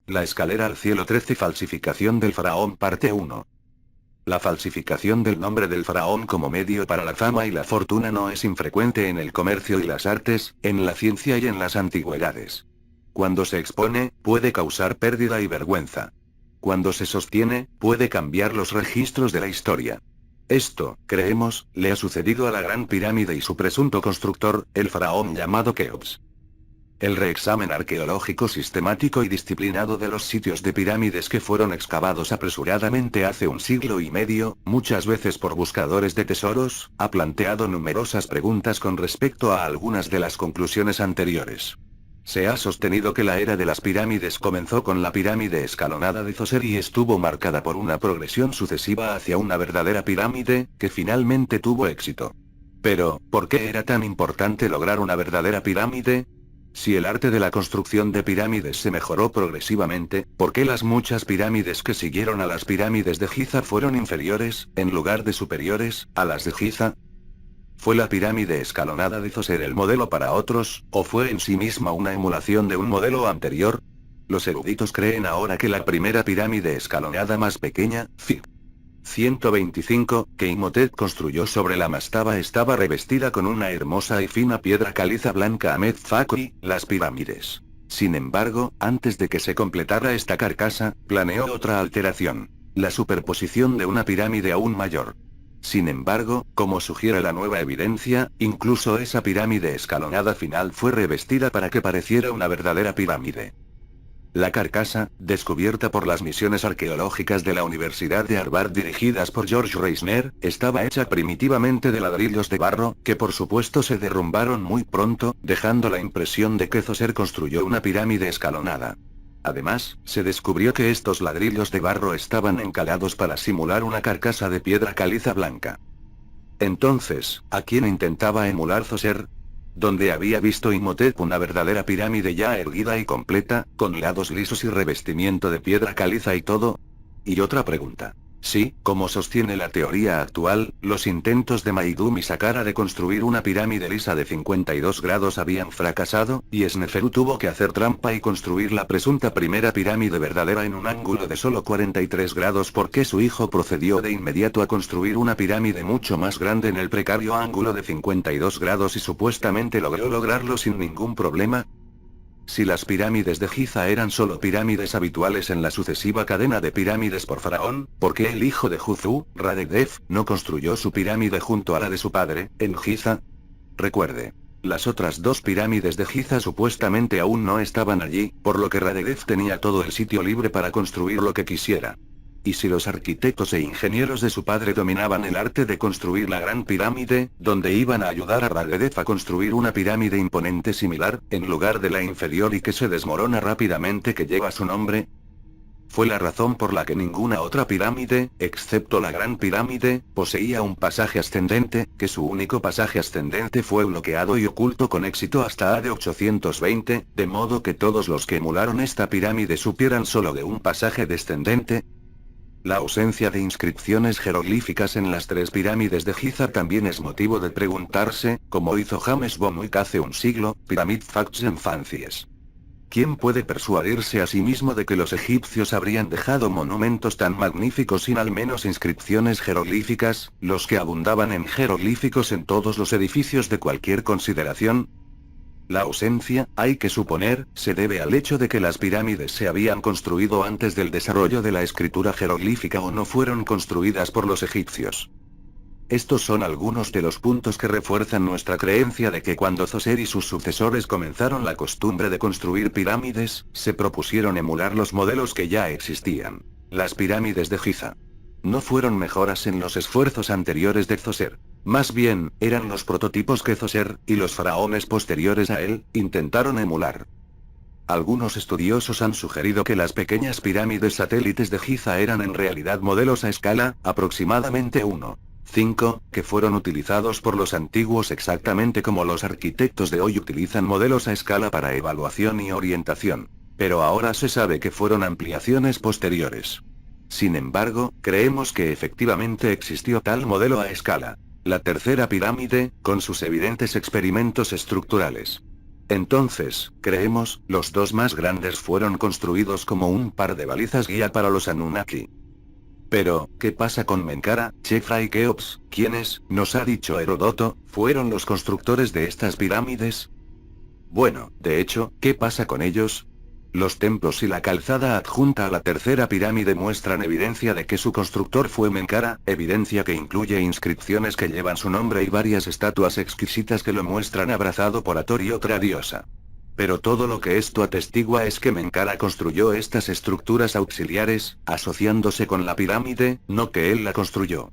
La escalera al cielo 13. Falsificación del faraón parte 1. La falsificación del nombre del faraón como medio para la fama y la fortuna no es infrecuente en el comercio y las artes, en la ciencia y en las antigüedades. Cuando se expone, puede causar pérdida y vergüenza. Cuando se sostiene, puede cambiar los registros de la historia. Esto, creemos, le ha sucedido a la Gran Pirámide y su presunto constructor, el faraón llamado Keops. El reexamen arqueológico sistemático y disciplinado de los sitios de pirámides que fueron excavados apresuradamente hace un siglo y medio, muchas veces por buscadores de tesoros, ha planteado numerosas preguntas con respecto a algunas de las conclusiones anteriores. Se ha sostenido que la era de las pirámides comenzó con la pirámide escalonada de Zoser y estuvo marcada por una progresión sucesiva hacia una verdadera pirámide, que finalmente tuvo éxito. Pero, ¿por qué era tan importante lograr una verdadera pirámide? Si el arte de la construcción de pirámides se mejoró progresivamente, ¿por qué las muchas pirámides que siguieron a las pirámides de Giza fueron inferiores, en lugar de superiores, a las de Giza? ¿Fue la pirámide escalonada de Zoser el modelo para otros, o fue en sí misma una emulación de un modelo anterior? Los eruditos creen ahora que la primera pirámide escalonada más pequeña, Fig. 125, que Imhotep construyó sobre la mastaba estaba revestida con una hermosa y fina piedra caliza blanca Ahmed Fakri, las pirámides. Sin embargo, antes de que se completara esta carcasa, planeó otra alteración: la superposición de una pirámide aún mayor. Sin embargo, como sugiere la nueva evidencia, incluso esa pirámide escalonada final fue revestida para que pareciera una verdadera pirámide. La carcasa, descubierta por las misiones arqueológicas de la Universidad de Harvard dirigidas por George Reisner, estaba hecha primitivamente de ladrillos de barro, que por supuesto se derrumbaron muy pronto, dejando la impresión de que Zoser construyó una pirámide escalonada. Además, se descubrió que estos ladrillos de barro estaban encalados para simular una carcasa de piedra caliza blanca. Entonces, ¿a quién intentaba emular Zoser? Donde había visto Imhotep una verdadera pirámide ya erguida y completa, con lados lisos y revestimiento de piedra caliza y todo. Y otra pregunta. Sí, como sostiene la teoría actual, los intentos de Maidum y Saqqara de construir una pirámide lisa de 52 grados habían fracasado, y Sneferu tuvo que hacer trampa y construir la presunta primera pirámide verdadera en un ángulo de solo 43 grados porque su hijo procedió de inmediato a construir una pirámide mucho más grande en el precario ángulo de 52 grados y supuestamente logró lograrlo sin ningún problema. Si las pirámides de Giza eran solo pirámides habituales en la sucesiva cadena de pirámides por faraón, ¿por qué el hijo de Jufu, Radegdef, no construyó su pirámide junto a la de su padre, en Giza? Recuerde. Las otras dos pirámides de Giza supuestamente aún no estaban allí, por lo que Radegdef tenía todo el sitio libre para construir lo que quisiera. Y si los arquitectos e ingenieros de su padre dominaban el arte de construir la gran pirámide, ¿dónde iban a ayudar a Radegdef a construir una pirámide imponente similar, en lugar de la inferior y que se desmorona rápidamente que lleva su nombre? Fue la razón por la que ninguna otra pirámide, excepto la Gran Pirámide, poseía un pasaje ascendente, que su único pasaje ascendente fue bloqueado y oculto con éxito hasta AD 820, de modo que todos los que emularon esta pirámide supieran solo de un pasaje descendente. La ausencia de inscripciones jeroglíficas en las tres pirámides de Giza también es motivo de preguntarse, como hizo James Bonwick hace un siglo, Pyramid Facts and Fancies. ¿Quién puede persuadirse a sí mismo de que los egipcios habrían dejado monumentos tan magníficos sin al menos inscripciones jeroglíficas, los que abundaban en jeroglíficos en todos los edificios de cualquier consideración? La ausencia, hay que suponer, se debe al hecho de que las pirámides se habían construido antes del desarrollo de la escritura jeroglífica o no fueron construidas por los egipcios. Estos son algunos de los puntos que refuerzan nuestra creencia de que cuando Zoser y sus sucesores comenzaron la costumbre de construir pirámides, se propusieron emular los modelos que ya existían. Las pirámides de Giza no fueron mejoras en los esfuerzos anteriores de Zoser. Más bien, eran los prototipos que Zoser, y los faraones posteriores a él, intentaron emular. Algunos estudiosos han sugerido que las pequeñas pirámides satélites de Giza eran en realidad modelos a escala, aproximadamente 1,5, que fueron utilizados por los antiguos exactamente como los arquitectos de hoy utilizan modelos a escala para evaluación y orientación. Pero ahora se sabe que fueron ampliaciones posteriores. Sin embargo, creemos que efectivamente existió tal modelo a escala. La tercera pirámide, con sus evidentes experimentos estructurales. Entonces, creemos, los dos más grandes fueron construidos como un par de balizas guía para los Anunnaki. Pero, ¿qué pasa con Menkaura, Chefra y Keops, quienes, nos ha dicho Heródoto, fueron los constructores de estas pirámides? Bueno, de hecho, ¿qué pasa con ellos? Los templos y la calzada adjunta a la tercera pirámide muestran evidencia de que su constructor fue Menkaura, evidencia que incluye inscripciones que llevan su nombre y varias estatuas exquisitas que lo muestran abrazado por Hathor y otra diosa. Pero todo lo que esto atestigua es que Menkaura construyó estas estructuras auxiliares, asociándose con la pirámide, no que él la construyó.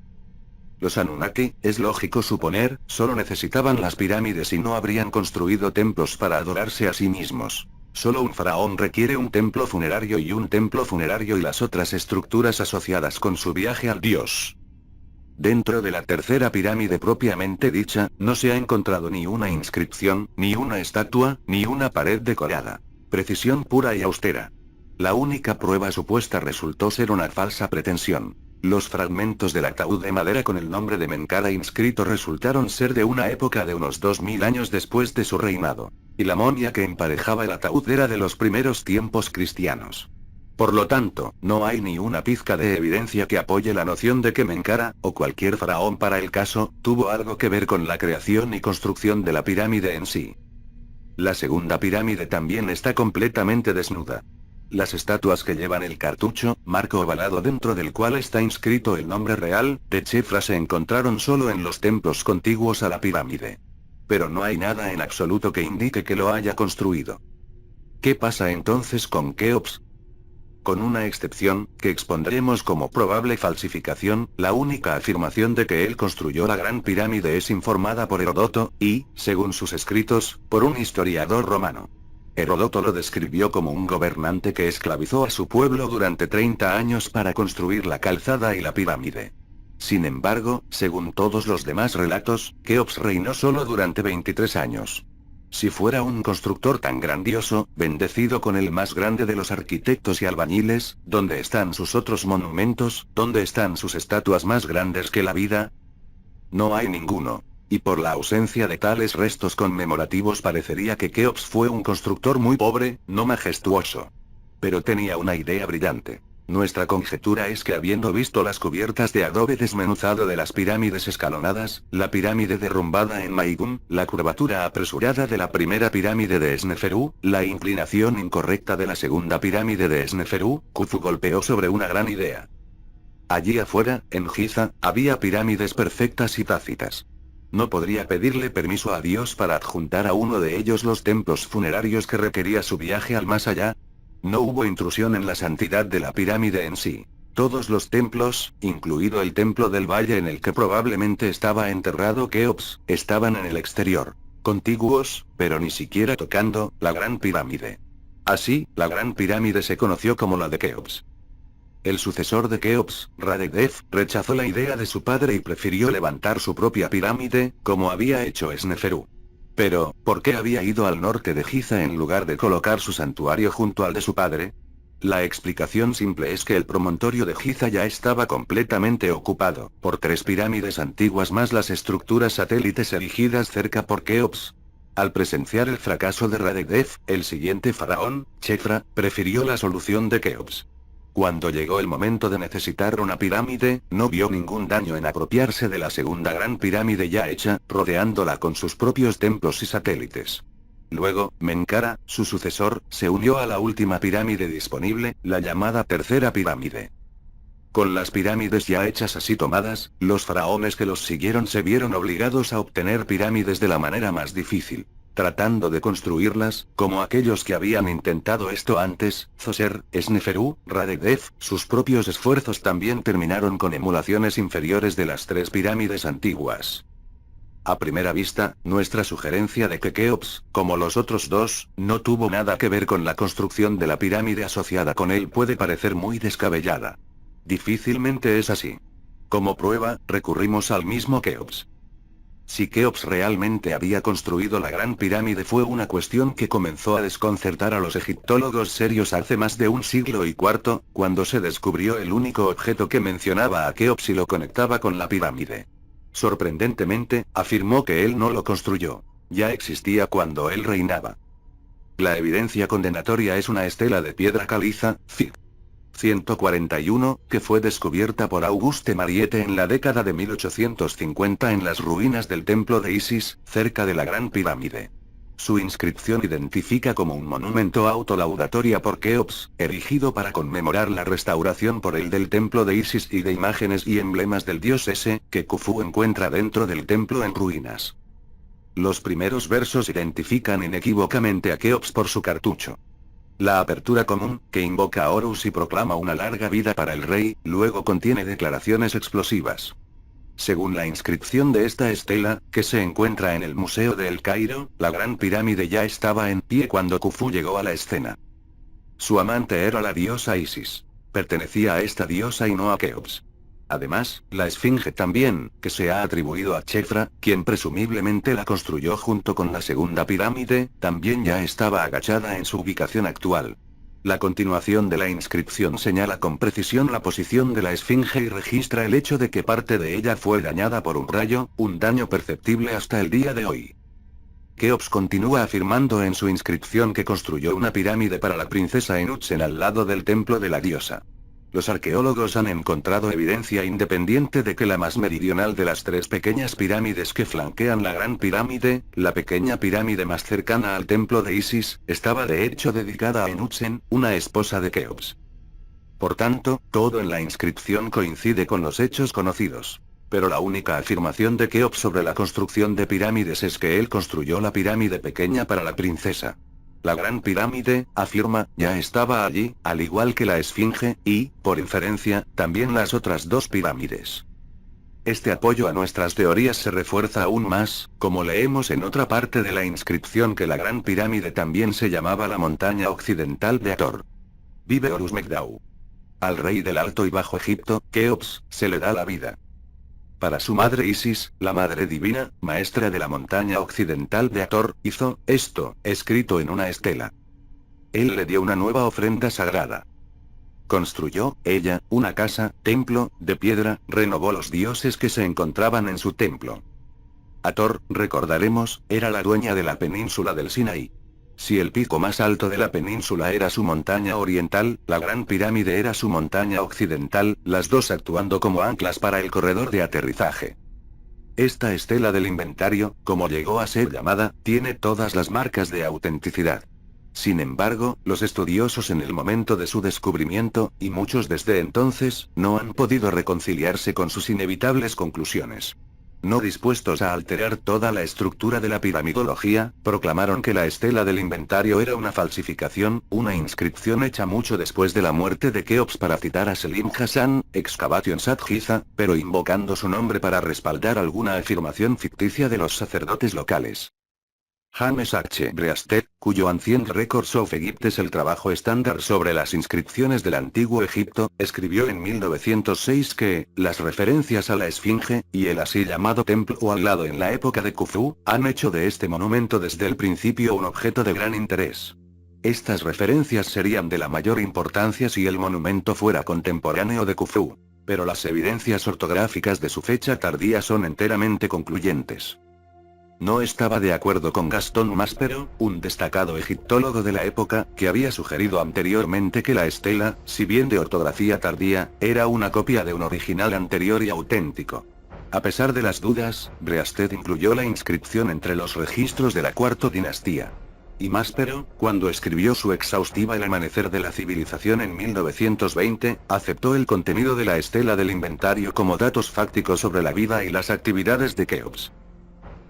Los Anunnaki, es lógico suponer, solo necesitaban las pirámides y no habrían construido templos para adorarse a sí mismos. Solo un faraón requiere un templo funerario y las otras estructuras asociadas con su viaje al dios. Dentro de la tercera pirámide propiamente dicha, no se ha encontrado ni una inscripción, ni una estatua, ni una pared decorada. Precisión pura y austera. La única prueba supuesta resultó ser una falsa pretensión. Los fragmentos del ataúd de madera con el nombre de Menkaura inscrito resultaron ser de una época de unos 2000 años después de su reinado. Y la momia que emparejaba el ataúd era de los primeros tiempos cristianos. Por lo tanto, no hay ni una pizca de evidencia que apoye la noción de que Menkaura, o cualquier faraón para el caso, tuvo algo que ver con la creación y construcción de la pirámide en sí. La segunda pirámide también está completamente desnuda. Las estatuas que llevan el cartucho, marco ovalado dentro del cual está inscrito el nombre real, de Chefra se encontraron solo en los templos contiguos a la pirámide. Pero no hay nada en absoluto que indique que lo haya construido. ¿Qué pasa entonces con Keops? Con una excepción, que expondremos como probable falsificación, la única afirmación de que él construyó la Gran Pirámide es informada por Heródoto, y, según sus escritos, por un historiador romano. Heródoto lo describió como un gobernante que esclavizó a su pueblo durante 30 años para construir la calzada y la pirámide. Sin embargo, según todos los demás relatos, Keops reinó solo durante 23 años. Si fuera un constructor tan grandioso, bendecido con el más grande de los arquitectos y albañiles, ¿dónde están sus otros monumentos? ¿Dónde están sus estatuas más grandes que la vida? No hay ninguno. Y por la ausencia de tales restos conmemorativos parecería que Keops fue un constructor muy pobre, no majestuoso. Pero tenía una idea brillante. Nuestra conjetura es que habiendo visto las cubiertas de adobe desmenuzado de las pirámides escalonadas, la pirámide derrumbada en Maigún, la curvatura apresurada de la primera pirámide de Sneferú, la inclinación incorrecta de la segunda pirámide de Sneferú, Khufu golpeó sobre una gran idea. Allí afuera, en Giza, había pirámides perfectas y tácitas. No podría pedirle permiso a Dios para adjuntar a uno de ellos los templos funerarios que requería su viaje al más allá. No hubo intrusión en la santidad de la pirámide en sí. Todos los templos, incluido el templo del valle en el que probablemente estaba enterrado Keops, estaban en el exterior, contiguos, pero ni siquiera tocando, la Gran Pirámide. Así, la Gran Pirámide se conoció como la de Keops. El sucesor de Keops, Radegdev, rechazó la idea de su padre y prefirió levantar su propia pirámide, como había hecho Sneferú. Pero, ¿por qué había ido al norte de Giza en lugar de colocar su santuario junto al de su padre? La explicación simple es que el promontorio de Giza ya estaba completamente ocupado por 3 pirámides antiguas más las estructuras satélites erigidas cerca por Keops. Al presenciar el fracaso de Radegdev, el siguiente faraón, Chefra, prefirió la solución de Keops. Cuando llegó el momento de necesitar una pirámide, no vio ningún daño en apropiarse de la segunda gran pirámide ya hecha, rodeándola con sus propios templos y satélites. Luego, Menkaura, su sucesor, se unió a la última pirámide disponible, la llamada tercera pirámide. Con las pirámides ya hechas así tomadas, los faraones que los siguieron se vieron obligados a obtener pirámides de la manera más difícil. Tratando de construirlas, como aquellos que habían intentado esto antes, Zoser, Sneferú, Radegdev, sus propios esfuerzos también terminaron con emulaciones inferiores de las 3 pirámides antiguas. A primera vista, nuestra sugerencia de que Keops, como los otros dos, no tuvo nada que ver con la construcción de la pirámide asociada con él puede parecer muy descabellada. Difícilmente es así. Como prueba, recurrimos al mismo Keops. Si Keops realmente había construido la Gran Pirámide fue una cuestión que comenzó a desconcertar a los egiptólogos serios hace más de un siglo y cuarto, cuando se descubrió el único objeto que mencionaba a Keops y lo conectaba con la pirámide. Sorprendentemente, afirmó que él no lo construyó. Ya existía cuando él reinaba. La evidencia condenatoria es una estela de piedra caliza, Fig. 141, que fue descubierta por Auguste Mariette en la década de 1850 en las ruinas del templo de Isis, cerca de la Gran Pirámide. Su inscripción identifica como un monumento autolaudatoria por Keops, erigido para conmemorar la restauración por él del templo de Isis y de imágenes y emblemas del dios ese, que Khufu encuentra dentro del templo en ruinas. Los primeros versos identifican inequívocamente a Keops por su cartucho. La apertura común, que invoca a Horus y proclama una larga vida para el rey, luego contiene declaraciones explosivas. Según la inscripción de esta estela, que se encuentra en el Museo de El Cairo, la Gran Pirámide ya estaba en pie cuando Khufu llegó a la escena. Su amante era la diosa Isis. Pertenecía a esta diosa y no a Keops. Además, la esfinge también, que se ha atribuido a Chefra, quien presumiblemente la construyó junto con la segunda pirámide, también ya estaba agachada en su ubicación actual. La continuación de la inscripción señala con precisión la posición de la esfinge y registra el hecho de que parte de ella fue dañada por un rayo, un daño perceptible hasta el día de hoy. Keops continúa afirmando en su inscripción que construyó una pirámide para la princesa en Utzen al lado del templo de la diosa. Los arqueólogos han encontrado evidencia independiente de que la más meridional de las tres pequeñas pirámides que flanquean la Gran Pirámide, la pequeña pirámide más cercana al templo de Isis, estaba de hecho dedicada a Enutzen, una esposa de Keops. Por tanto, todo en la inscripción coincide con los hechos conocidos. Pero la única afirmación de Keops sobre la construcción de pirámides es que él construyó la pirámide pequeña para la princesa. La Gran Pirámide, afirma, ya estaba allí, al igual que la Esfinge, y, por inferencia, también las otras dos pirámides. Este apoyo a nuestras teorías se refuerza aún más, como leemos en otra parte de la inscripción que la Gran Pirámide también se llamaba la montaña occidental de Hathor. Vive Horus Megdau. Al rey del Alto y Bajo Egipto, Keops, se le da la vida. Para su madre Isis, la Madre Divina, maestra de la montaña occidental de Hathor, hizo esto, escrito en una estela. Él le dio una nueva ofrenda sagrada. Construyó, ella, una casa, templo, de piedra, renovó los dioses que se encontraban en su templo. Hathor, recordaremos, era la dueña de la península del Sinaí. Si el pico más alto de la península era su montaña oriental, la Gran Pirámide era su montaña occidental, las dos actuando como anclas para el corredor de aterrizaje. Esta estela del inventario, como llegó a ser llamada, tiene todas las marcas de autenticidad. Sin embargo, los estudiosos en el momento de su descubrimiento, y muchos desde entonces, no han podido reconciliarse con sus inevitables conclusiones. No dispuestos a alterar toda la estructura de la piramidología, proclamaron que la estela del inventario era una falsificación, una inscripción hecha mucho después de la muerte de Keops para citar a Selim Hassan, excavation Sat Giza, pero invocando su nombre para respaldar alguna afirmación ficticia de los sacerdotes locales. James H. Breasted, cuyo Ancient Records of Egypt es el trabajo estándar sobre las inscripciones del Antiguo Egipto, escribió en 1906 que, las referencias a la Esfinge, y el así llamado templo al lado en la época de Khufu, han hecho de este monumento desde el principio un objeto de gran interés. Estas referencias serían de la mayor importancia si el monumento fuera contemporáneo de Khufu. Pero las evidencias ortográficas de su fecha tardía son enteramente concluyentes. No estaba de acuerdo con Gastón Maspero, un destacado egiptólogo de la época, que había sugerido anteriormente que la estela, si bien de ortografía tardía, era una copia de un original anterior y auténtico. A pesar de las dudas, Breasted incluyó la inscripción entre los registros de la Cuarta Dinastía. Y Maspero, cuando escribió su exhaustiva El amanecer de la civilización en 1920, aceptó el contenido de la estela del inventario como datos fácticos sobre la vida y las actividades de Keops.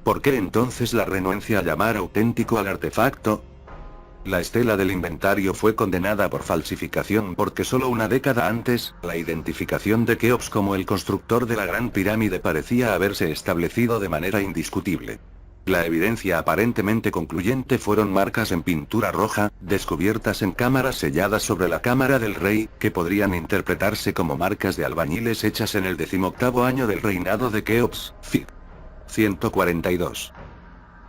¿Por qué entonces la renuencia a llamar auténtico al artefacto? La estela del inventario fue condenada por falsificación porque solo una década antes, la identificación de Keops como el constructor de la Gran Pirámide parecía haberse establecido de manera indiscutible. La evidencia aparentemente concluyente fueron marcas en pintura roja, descubiertas en cámaras selladas sobre la cámara del rey, que podrían interpretarse como marcas de albañiles hechas en el 18º año del reinado de Keops, Fig. 142.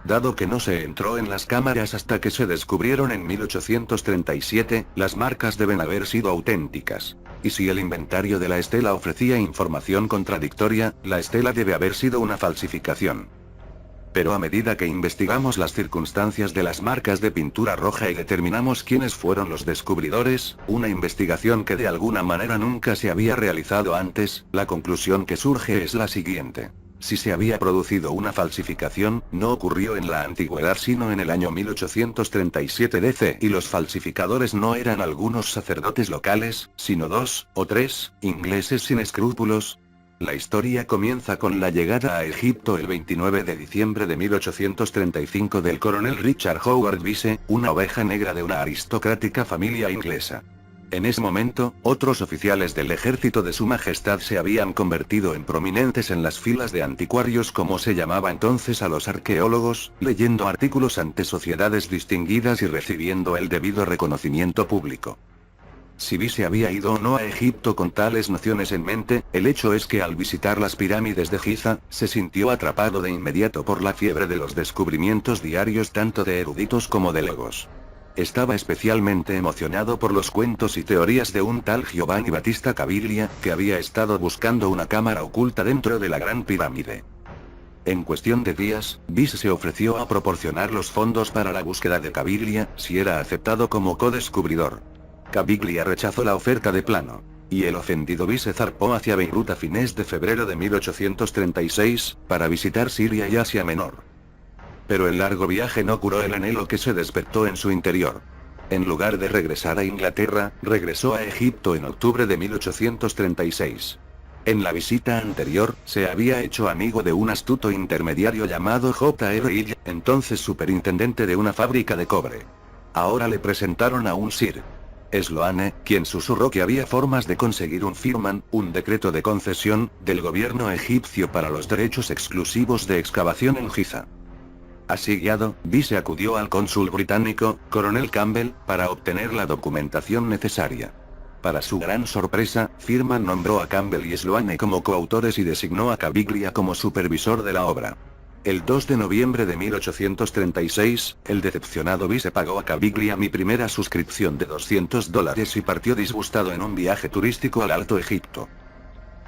Dado que no se entró en las cámaras hasta que se descubrieron en 1837, las marcas deben haber sido auténticas. Y si el inventario de la estela ofrecía información contradictoria, la estela debe haber sido una falsificación. Pero a medida que investigamos las circunstancias de las marcas de pintura roja y determinamos quiénes fueron los descubridores, una investigación que de alguna manera nunca se había realizado antes, la conclusión que surge es la siguiente. Si se había producido una falsificación, no ocurrió en la antigüedad sino en el año 1837 DC, y los falsificadores no eran algunos sacerdotes locales, sino 2 o 3 ingleses sin escrúpulos. La historia comienza con la llegada a Egipto el 29 de diciembre de 1835 del coronel Richard Howard Bisse, una oveja negra de una aristocrática familia inglesa. En ese momento, otros oficiales del ejército de Su Majestad se habían convertido en prominentes en las filas de anticuarios, como se llamaba entonces a los arqueólogos, leyendo artículos ante sociedades distinguidas y recibiendo el debido reconocimiento público. Si Bisse había ido o no a Egipto con tales nociones en mente, el hecho es que al visitar las pirámides de Giza, se sintió atrapado de inmediato por la fiebre de los descubrimientos diarios tanto de eruditos como de legos. Estaba especialmente emocionado por los cuentos y teorías de un tal Giovanni Battista Caviglia, que había estado buscando una cámara oculta dentro de la Gran Pirámide. En cuestión de días, Bisse se ofreció a proporcionar los fondos para la búsqueda de Caviglia, si era aceptado como codescubridor. Caviglia rechazó la oferta de plano. Y el ofendido Bisse zarpó hacia Beirut a fines de febrero de 1836, para visitar Siria y Asia Menor. Pero el largo viaje no curó el anhelo que se despertó en su interior. En lugar de regresar a Inglaterra, regresó a Egipto en octubre de 1836. En la visita anterior, se había hecho amigo de un astuto intermediario llamado J.R. Hill, entonces superintendente de una fábrica de cobre. Ahora le presentaron a un Sir Sloane, quien susurró que había formas de conseguir un firman, un decreto de concesión, del gobierno egipcio para los derechos exclusivos de excavación en Giza. Así guiado, Bisse acudió al cónsul británico, coronel Campbell, para obtener la documentación necesaria. Para su gran sorpresa, Firman nombró a Campbell y Sloane como coautores y designó a Caviglia como supervisor de la obra. El 2 de noviembre de 1836, el decepcionado Bisse pagó a Caviglia mi primera suscripción de $200 y partió disgustado en un viaje turístico al Alto Egipto.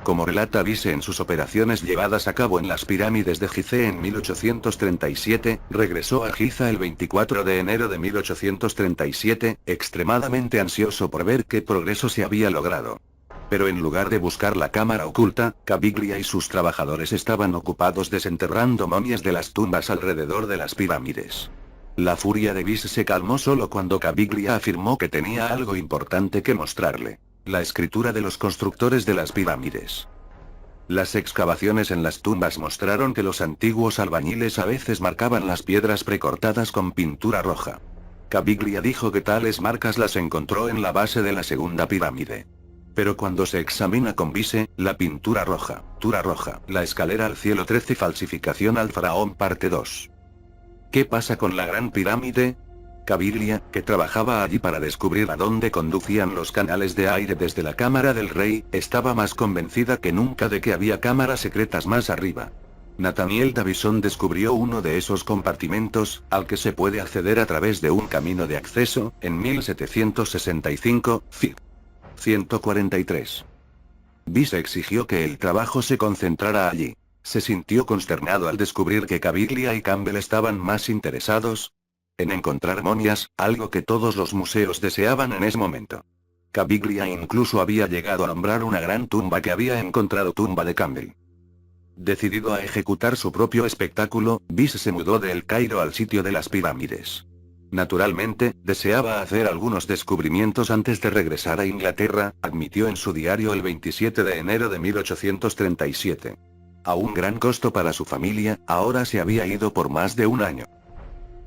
Como relata Bisse en sus operaciones llevadas a cabo en las pirámides de Gizeh en 1837, regresó a Giza el 24 de enero de 1837, extremadamente ansioso por ver qué progreso se había logrado. Pero en lugar de buscar la cámara oculta, Caviglia y sus trabajadores estaban ocupados desenterrando momias de las tumbas alrededor de las pirámides. La furia de Bisse se calmó solo cuando Caviglia afirmó que tenía algo importante que mostrarle. La escritura de los constructores de las pirámides. Las excavaciones en las tumbas mostraron que los antiguos albañiles a veces marcaban las piedras precortadas con pintura roja. Caviglia dijo que tales marcas las encontró en la base de la segunda pirámide. Pero cuando se examina con Bisse, la pintura roja, la escalera al cielo 13 falsificación al faraón parte 2. ¿Qué pasa con la Gran Pirámide? Caviglia, que trabajaba allí para descubrir a dónde conducían los canales de aire desde la cámara del rey, estaba más convencida que nunca de que había cámaras secretas más arriba. Nathaniel Davison descubrió uno de esos compartimentos, al que se puede acceder a través de un camino de acceso, en 1765, Fig. 143. Bisse exigió que el trabajo se concentrara allí. Se sintió consternado al descubrir que Caviglia y Campbell estaban más interesados en encontrar momias, algo que todos los museos deseaban en ese momento. Caviglia incluso había llegado a nombrar una gran tumba que había encontrado tumba de Campbell. Decidido a ejecutar su propio espectáculo, Bisse se mudó de El Cairo al sitio de las pirámides. Naturalmente, deseaba hacer algunos descubrimientos antes de regresar a Inglaterra, admitió en su diario el 27 de enero de 1837. A un gran costo para su familia, ahora se había ido por más de un año.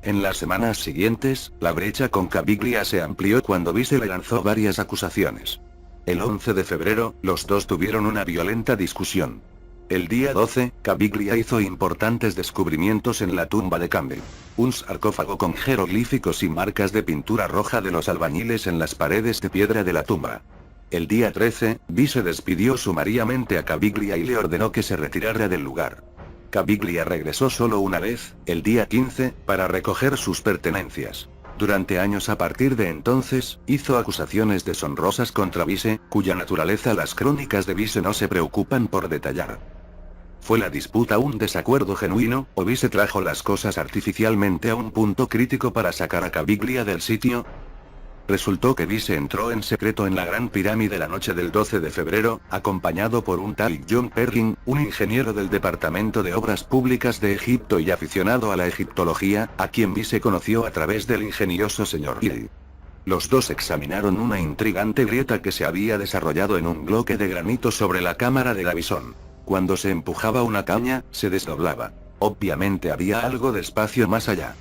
En las semanas siguientes, la brecha con Caviglia se amplió cuando Bisse le lanzó varias acusaciones. El 11 de febrero, los dos tuvieron una violenta discusión. El día 12, Caviglia hizo importantes descubrimientos en la tumba de Campbell. Un sarcófago con jeroglíficos y marcas de pintura roja de los albañiles en las paredes de piedra de la tumba. El día 13, Bisse despidió sumariamente a Caviglia y le ordenó que se retirara del lugar. Caviglia regresó solo una vez, el día 15, para recoger sus pertenencias. Durante años a partir de entonces, hizo acusaciones deshonrosas contra Bisse, cuya naturaleza las crónicas de Bisse no se preocupan por detallar. ¿Fue la disputa un desacuerdo genuino, o Vise trajo las cosas artificialmente a un punto crítico para sacar a Caviglia del sitio? Resultó que Vise entró en secreto en la Gran Pirámide la noche del 12 de febrero, acompañado por un tal John Perrin, un ingeniero del Departamento de Obras Públicas de Egipto y aficionado a la egiptología, a quien Vise conoció a través del ingenioso señor Hill. Los dos examinaron una intrigante grieta que se había desarrollado en un bloque de granito sobre la cámara de Davison. Cuando se empujaba una caña, se desdoblaba. Obviamente había algo de espacio más allá.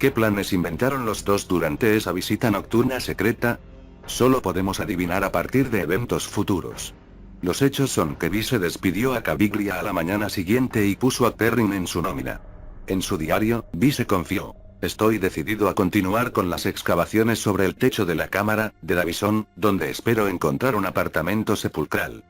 ¿Qué planes inventaron los dos durante esa visita nocturna secreta? Solo podemos adivinar a partir de eventos futuros. Los hechos son que Vise despidió a Caviglia a la mañana siguiente y puso a Perrin en su nómina. En su diario, Vise confió: estoy decidido a continuar con las excavaciones sobre el techo de la cámara de Davison, donde espero encontrar un apartamento sepulcral.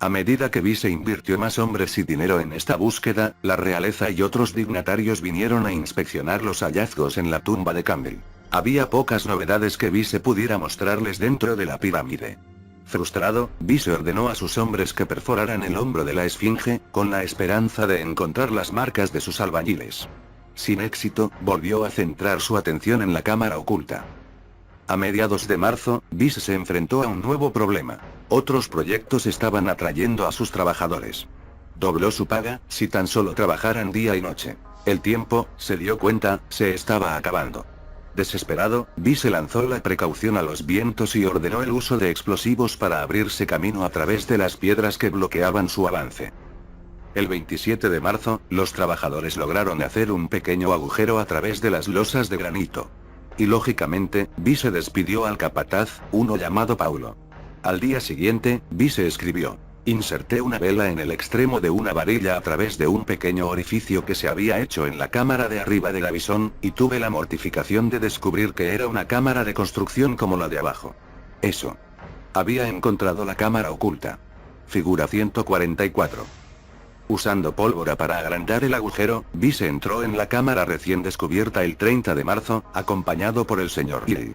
A medida que Vise invirtió más hombres y dinero en esta búsqueda, la realeza y otros dignatarios vinieron a inspeccionar los hallazgos en la tumba de Campbell. Había pocas novedades que Vise pudiera mostrarles dentro de la pirámide. Frustrado, Vise ordenó a sus hombres que perforaran el hombro de la esfinge, con la esperanza de encontrar las marcas de sus albañiles. Sin éxito, volvió a centrar su atención en la cámara oculta. A mediados de marzo, Vise se enfrentó a un nuevo problema. Otros proyectos estaban atrayendo a sus trabajadores. Dobló su paga, si tan solo trabajaran día y noche. El tiempo, se dio cuenta, se estaba acabando. Desesperado, Vise lanzó la precaución a los vientos y ordenó el uso de explosivos para abrirse camino a través de las piedras que bloqueaban su avance. El 27 de marzo, los trabajadores lograron hacer un pequeño agujero a través de las losas de granito. Y lógicamente, Vise despidió al capataz, uno llamado Paulo. Al día siguiente, Vise escribió: inserté una vela en el extremo de una varilla a través de un pequeño orificio que se había hecho en la cámara de arriba de Davison, y tuve la mortificación de descubrir que era una cámara de construcción como la de abajo. Eso. Había encontrado la cámara oculta. Figura 144. Usando pólvora para agrandar el agujero, Vise entró en la cámara recién descubierta el 30 de marzo, acompañado por el señor Hill.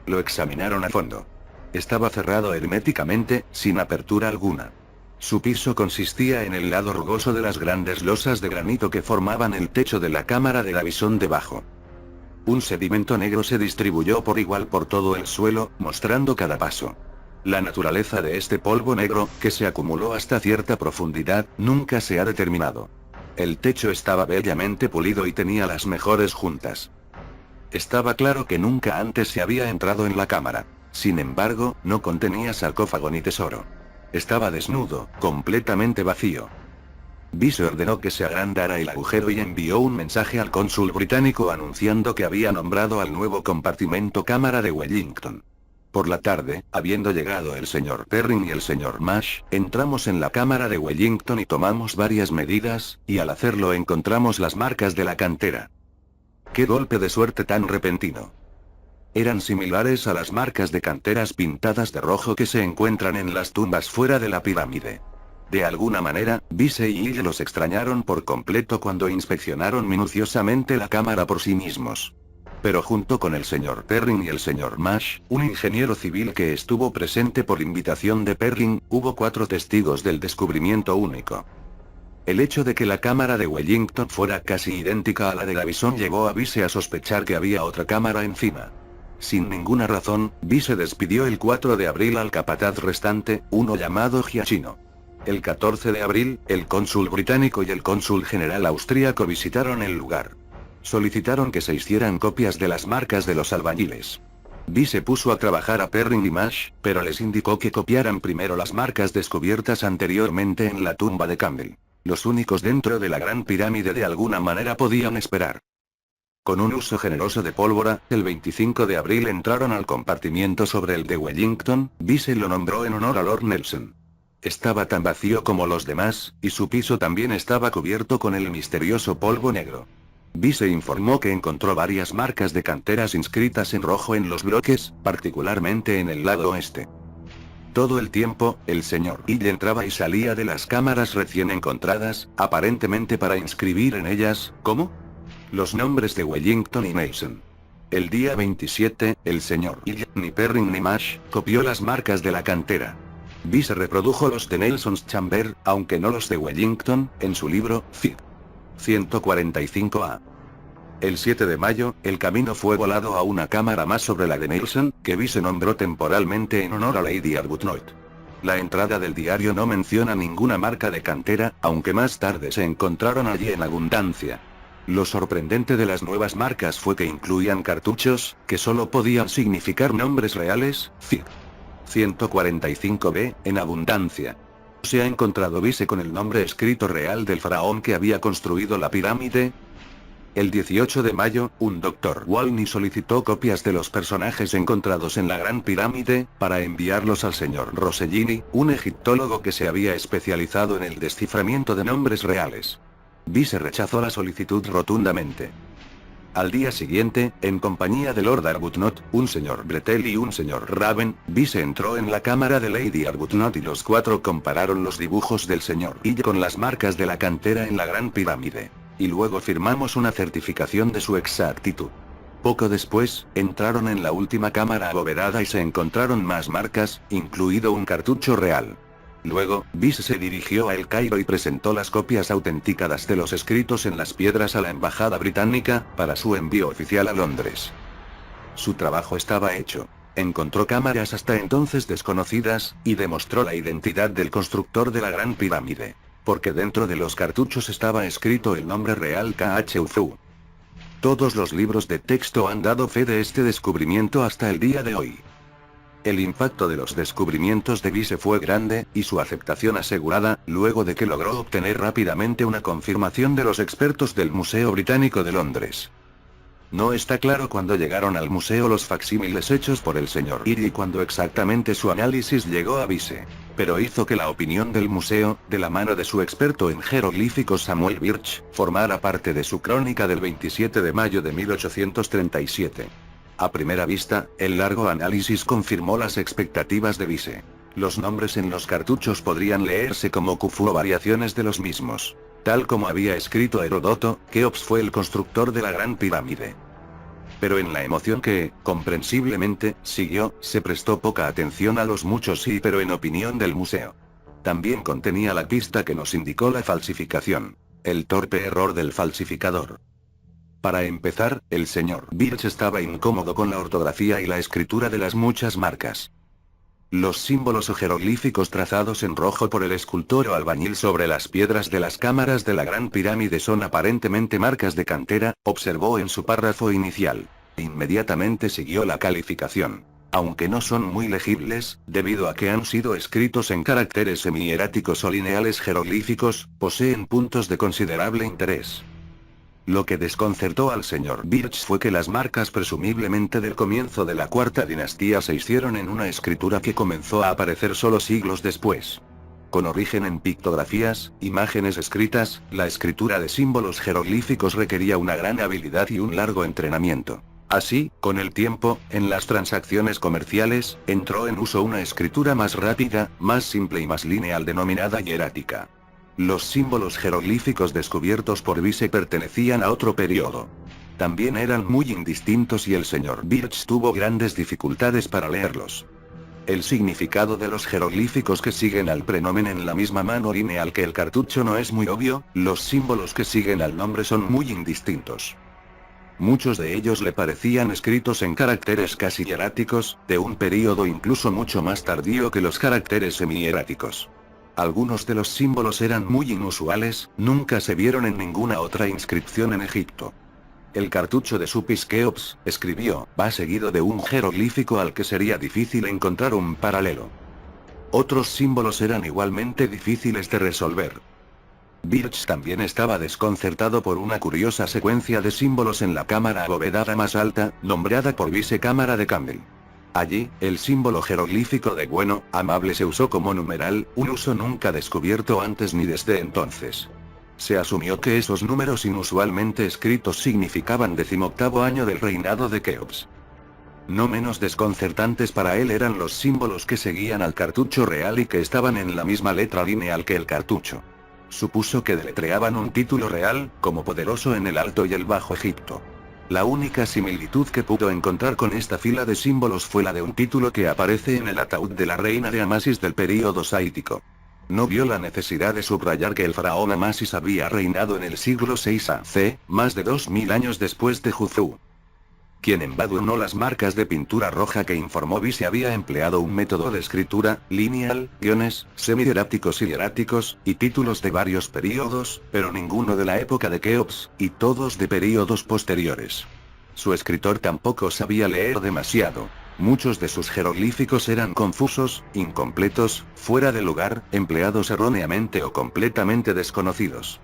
Lo examinaron a fondo. Estaba cerrado herméticamente, sin apertura alguna. Su piso consistía en el lado rugoso de las grandes losas de granito que formaban el techo de la cámara de Davison debajo. Un sedimento negro se distribuyó por igual por todo el suelo, mostrando cada paso. La naturaleza de este polvo negro, que se acumuló hasta cierta profundidad, nunca se ha determinado. El techo estaba bellamente pulido y tenía las mejores juntas. Estaba claro que nunca antes se había entrado en la cámara. Sin embargo, no contenía sarcófago ni tesoro. Estaba desnudo, completamente vacío. Vise ordenó que se agrandara el agujero y envió un mensaje al cónsul británico anunciando que había nombrado al nuevo compartimento cámara de Wellington. Por la tarde, habiendo llegado el señor Perrin y el señor Marsh, entramos en la cámara de Wellington y tomamos varias medidas, y al hacerlo encontramos las marcas de la cantera. ¡Qué golpe de suerte tan repentino! Eran similares a las marcas de canteras pintadas de rojo que se encuentran en las tumbas fuera de la pirámide. De alguna manera, Vise y Hill los extrañaron por completo cuando inspeccionaron minuciosamente la cámara por sí mismos. Pero junto con el señor Perrin y el señor Marsh, un ingeniero civil que estuvo presente por invitación de Perrin, hubo 4 testigos del descubrimiento único. El hecho de que la cámara de Wellington fuera casi idéntica a la de Davison llevó a Vise a sospechar que había otra cámara encima. Sin ninguna razón, Vise despidió el 4 de abril al capataz restante, uno llamado Giacchino. El 14 de abril, el cónsul británico y el cónsul general austríaco visitaron el lugar. Solicitaron que se hicieran copias de las marcas de los albañiles. Vise puso a trabajar a Perrin y Marsh, pero les indicó que copiaran primero las marcas descubiertas anteriormente en la tumba de Campbell. Los únicos dentro de la gran pirámide de alguna manera podían esperar. Con un uso generoso de pólvora, el 25 de abril entraron al compartimiento sobre el de Wellington. Vise lo nombró en honor a Lord Nelson. Estaba tan vacío como los demás, y su piso también estaba cubierto con el misterioso polvo negro. Vise informó que encontró varias marcas de canteras inscritas en rojo en los bloques, particularmente en el lado oeste. Todo el tiempo, el señor Hill entraba y salía de las cámaras recién encontradas, aparentemente para inscribir en ellas, ¿cómo? Los nombres de Wellington y Nelson. El día 27, el señor Hill, ni Perrin ni Marsh, copió las marcas de la cantera. Vice reprodujo los de Nelson Chamber, aunque no los de Wellington, en su libro, Cid. 145A. El 7 de mayo, el camino fue volado a una cámara más sobre la de Nelson, que Vice nombró temporalmente en honor a Lady Arbuthnot. La entrada del diario no menciona ninguna marca de cantera, aunque más tarde se encontraron allí en abundancia. Lo sorprendente de las nuevas marcas fue que incluían cartuchos, que solo podían significar nombres reales, Cid. 145B, en abundancia. ¿Se ha encontrado Vice con el nombre escrito real del faraón que había construido la pirámide? El 18 de mayo, un Dr. Walney solicitó copias de los personajes encontrados en la Gran Pirámide, para enviarlos al señor Rossellini, un egiptólogo que se había especializado en el desciframiento de nombres reales. Vice rechazó la solicitud rotundamente. Al día siguiente, en compañía de Lord Arbuthnot, un señor Bretel y un señor Raven, Vice entró en la cámara de Lady Arbuthnot y los cuatro compararon los dibujos del señor y con las marcas de la cantera en la Gran Pirámide. Y luego firmamos una certificación de su exactitud. Poco después, entraron en la última cámara abovedada y se encontraron más marcas, incluido un cartucho real. Luego, Vice se dirigió a El Cairo y presentó las copias autenticadas de los escritos en las piedras a la embajada británica, para su envío oficial a Londres. Su trabajo estaba hecho. Encontró cámaras hasta entonces desconocidas, y demostró la identidad del constructor de la Gran Pirámide. Porque dentro de los cartuchos estaba escrito el nombre real Khufu. Todos los libros de texto han dado fe de este descubrimiento hasta el día de hoy. El impacto de los descubrimientos de Vice fue grande, y su aceptación asegurada, luego de que logró obtener rápidamente una confirmación de los expertos del Museo Británico de Londres. No está claro cuándo llegaron al museo los facsímiles hechos por el señor Erie y cuándo exactamente su análisis llegó a Vice. Pero hizo que la opinión del museo, de la mano de su experto en jeroglíficos Samuel Birch, formara parte de su crónica del 27 de mayo de 1837. A primera vista, el largo análisis confirmó las expectativas de Vice. Los nombres en los cartuchos podrían leerse como Khufu o variaciones de los mismos. Tal como había escrito Heródoto, Keops fue el constructor de la Gran Pirámide. Pero en la emoción que, comprensiblemente, siguió, se prestó poca atención a los muchos sí pero en opinión del museo. También contenía la pista que nos indicó la falsificación. El torpe error del falsificador. Para empezar, el señor Birch estaba incómodo con la ortografía y la escritura de las muchas marcas. Los símbolos o jeroglíficos trazados en rojo por el escultor o albañil sobre las piedras de las cámaras de la Gran Pirámide son aparentemente marcas de cantera, observó en su párrafo inicial. Inmediatamente siguió la calificación. Aunque no son muy legibles, debido a que han sido escritos en caracteres semihieráticos o lineales jeroglíficos, poseen puntos de considerable interés. Lo que desconcertó al señor Birch fue que las marcas presumiblemente del comienzo de la cuarta dinastía se hicieron en una escritura que comenzó a aparecer solo siglos después. Con origen en pictografías, imágenes escritas, la escritura de símbolos jeroglíficos requería una gran habilidad y un largo entrenamiento. Así, con el tiempo, en las transacciones comerciales, entró en uso una escritura más rápida, más simple y más lineal denominada hierática. Los símbolos jeroglíficos descubiertos por Vice pertenecían a otro periodo. También eran muy indistintos y el señor Birch tuvo grandes dificultades para leerlos. El significado de los jeroglíficos que siguen al prenomen en la misma mano lineal que el cartucho no es muy obvio, los símbolos que siguen al nombre son muy indistintos. Muchos de ellos le parecían escritos en caracteres casi hieráticos, de un período incluso mucho más tardío que los caracteres semihieráticos. Algunos de los símbolos eran muy inusuales, nunca se vieron en ninguna otra inscripción en Egipto. El cartucho de Supis Keops, escribió, va seguido de un jeroglífico al que sería difícil encontrar un paralelo. Otros símbolos eran igualmente difíciles de resolver. Birch también estaba desconcertado por una curiosa secuencia de símbolos en la cámara abovedada más alta, nombrada por Vice Cámara de Campbell. Allí, el símbolo jeroglífico de bueno, amable se usó como numeral, un uso nunca descubierto antes ni desde entonces. Se asumió que esos números inusualmente escritos significaban 18º año del reinado de Keops. No menos desconcertantes para él eran los símbolos que seguían al cartucho real y que estaban en la misma letra lineal que el cartucho. Supuso que deletreaban un título real, como poderoso en el Alto y el Bajo Egipto. La única similitud que pudo encontrar con esta fila de símbolos fue la de un título que aparece en el ataúd de la reina de Amasis del período saítico. No vio la necesidad de subrayar que el faraón Amasis había reinado en el siglo VI a.C., más de 2000 años después de Jufu. Quien embadurnó las marcas de pintura roja que informó Visi había empleado un método de escritura, lineal, guiones, semihieráticos y hieráticos, y títulos de varios períodos, pero ninguno de la época de Keops, y todos de períodos posteriores. Su escritor tampoco sabía leer demasiado. Muchos de sus jeroglíficos eran confusos, incompletos, fuera de lugar, empleados erróneamente o completamente desconocidos.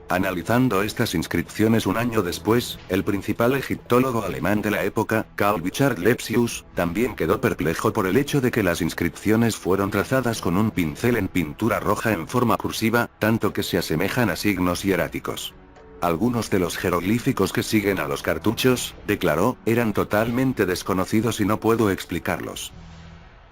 Analizando estas inscripciones un año después, el principal egiptólogo alemán de la época, Karl Richard Lepsius, también quedó perplejo por el hecho de que las inscripciones fueron trazadas con un pincel en pintura roja en forma cursiva, tanto que se asemejan a signos hieráticos. Algunos de los jeroglíficos que siguen a los cartuchos, declaró, eran totalmente desconocidos y no puedo explicarlos.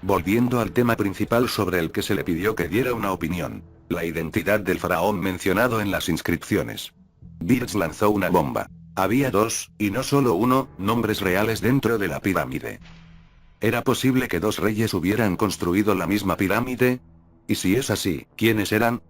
Volviendo al tema principal sobre el que se le pidió que diera una opinión. La identidad del faraón mencionado en las inscripciones. Birch lanzó una bomba. Había dos, y no solo uno, nombres reales dentro de la pirámide. ¿Era posible que dos reyes hubieran construido la misma pirámide? Y si es así, ¿quiénes eran?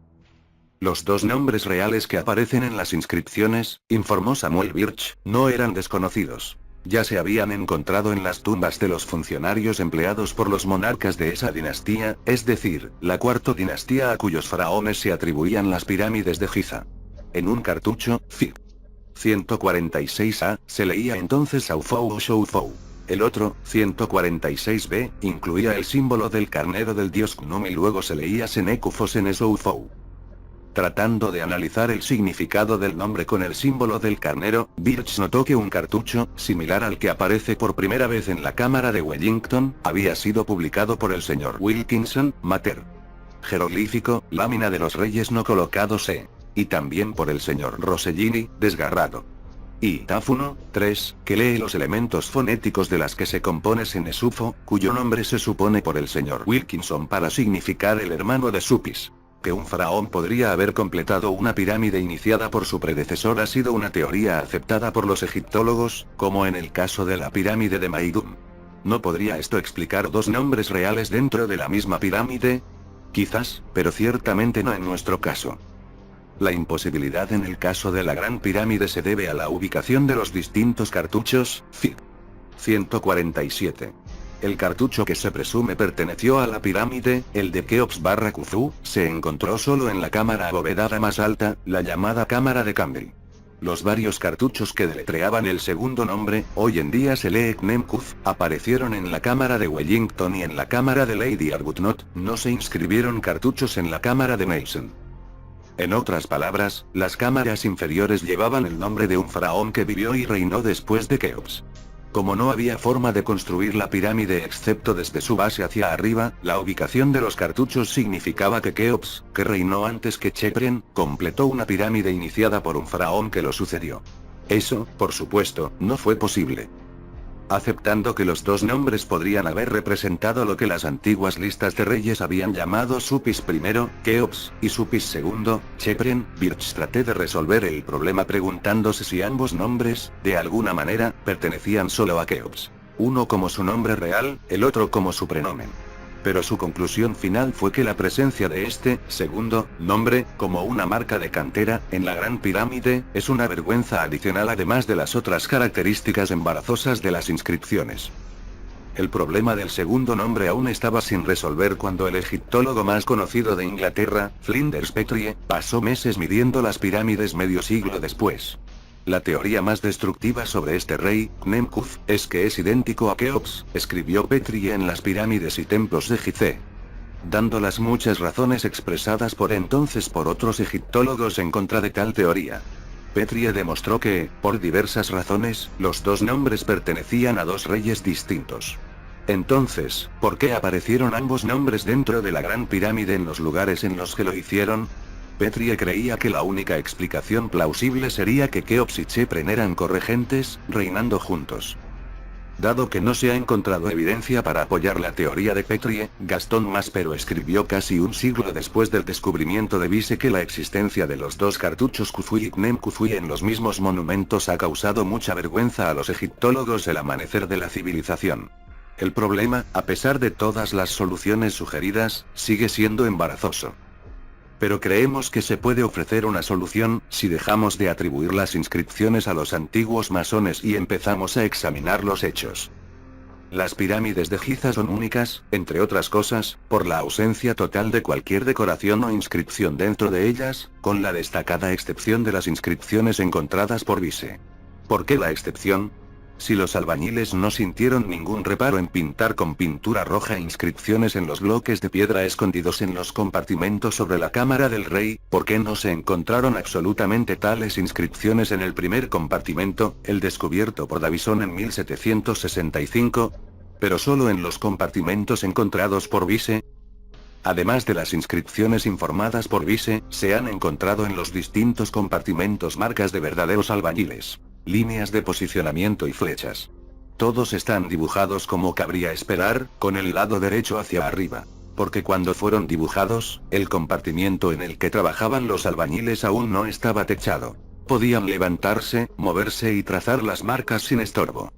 Los dos nombres reales que aparecen en las inscripciones, informó Samuel Birch, no eran desconocidos. Ya se habían encontrado en las tumbas de los funcionarios empleados por los monarcas de esa dinastía, es decir, la cuarta dinastía a cuyos faraones se atribuían las pirámides de Giza. En un cartucho, Fi. 146A, se leía entonces Saufou o Shoufou. El otro, 146B, incluía el símbolo del carnero del dios Khnum y luego se leía Senekufosene Soufou. Tratando de analizar el significado del nombre con el símbolo del carnero, Birch notó que un cartucho, similar al que aparece por primera vez en la Cámara de Wellington, había sido publicado por el señor Wilkinson, Mater. Jeroglífico, lámina de los reyes no colocados y también por el señor Rossellini, desgarrado. Y Táfuno, 3, que lee los elementos fonéticos de las que se compone Senesufo, cuyo nombre se supone por el señor Wilkinson para significar el hermano de Supis. Que un faraón podría haber completado una pirámide iniciada por su predecesor ha sido una teoría aceptada por los egiptólogos, como en el caso de la pirámide de Maidum. ¿No podría esto explicar dos nombres reales dentro de la misma pirámide? Quizás, pero ciertamente no en nuestro caso. La imposibilidad en el caso de la Gran Pirámide se debe a la ubicación de los distintos cartuchos, Fig. 147. El cartucho que se presume perteneció a la pirámide, el de Keops/Khufu, se encontró solo en la cámara abovedada más alta, la llamada Cámara de Campbell. Los varios cartuchos que deletreaban el segundo nombre, hoy en día se lee Khnumkuf, aparecieron en la Cámara de Wellington y en la Cámara de Lady Arbuthnot, no se inscribieron cartuchos en la Cámara de Mason. En otras palabras, las cámaras inferiores llevaban el nombre de un faraón que vivió y reinó después de Keops. Como no había forma de construir la pirámide excepto desde su base hacia arriba, la ubicación de los cartuchos significaba que Keops, que reinó antes que Chepren, completó una pirámide iniciada por un faraón que lo sucedió. Eso, por supuesto, no fue posible. Aceptando que los dos nombres podrían haber representado lo que las antiguas listas de reyes habían llamado Supis I, Keops, y Supis II, Chepren, Birch traté de resolver el problema preguntándose si ambos nombres, de alguna manera, pertenecían solo a Keops. Uno como su nombre real, el otro como su prenomen. Pero su conclusión final fue que la presencia de este, segundo, nombre, como una marca de cantera, en la Gran Pirámide, es una vergüenza adicional además de las otras características embarazosas de las inscripciones. El problema del segundo nombre aún estaba sin resolver cuando el egiptólogo más conocido de Inglaterra, Flinders Petrie, pasó meses midiendo las pirámides medio siglo después. La teoría más destructiva sobre este rey, Khnumkuf, es que es idéntico a Keops, escribió Petrie en las pirámides y templos de Gizeh. Dando las muchas razones expresadas por entonces por otros egiptólogos en contra de tal teoría. Petrie demostró que, por diversas razones, los dos nombres pertenecían a dos reyes distintos. Entonces, ¿por qué aparecieron ambos nombres dentro de la Gran Pirámide en los lugares en los que lo hicieron? Petrie creía que la única explicación plausible sería que Keops y Chepren eran corregentes, reinando juntos. Dado que no se ha encontrado evidencia para apoyar la teoría de Petrie, Gastón Maspero escribió casi un siglo después del descubrimiento de Bise que la existencia de los dos cartuchos Khufu y Knem Khufu en los mismos monumentos ha causado mucha vergüenza a los egiptólogos del amanecer de la civilización. El problema, a pesar de todas las soluciones sugeridas, sigue siendo embarazoso. Pero creemos que se puede ofrecer una solución, si dejamos de atribuir las inscripciones a los antiguos masones y empezamos a examinar los hechos. Las pirámides de Giza son únicas, entre otras cosas, por la ausencia total de cualquier decoración o inscripción dentro de ellas, con la destacada excepción de las inscripciones encontradas por Bise. ¿Por qué la excepción? Si los albañiles no sintieron ningún reparo en pintar con pintura roja inscripciones en los bloques de piedra escondidos en los compartimentos sobre la cámara del rey, ¿por qué no se encontraron absolutamente tales inscripciones en el primer compartimento, el descubierto por Davison en 1765? Pero solo en los compartimentos encontrados por Bise. Además de las inscripciones informadas por Bise, se han encontrado en los distintos compartimentos marcas de verdaderos albañiles. Líneas de posicionamiento y flechas. Todos están dibujados como cabría esperar, con el lado derecho hacia arriba. Porque cuando fueron dibujados, el compartimiento en el que trabajaban los albañiles aún no estaba techado. Podían levantarse, moverse y trazar las marcas sin estorbo.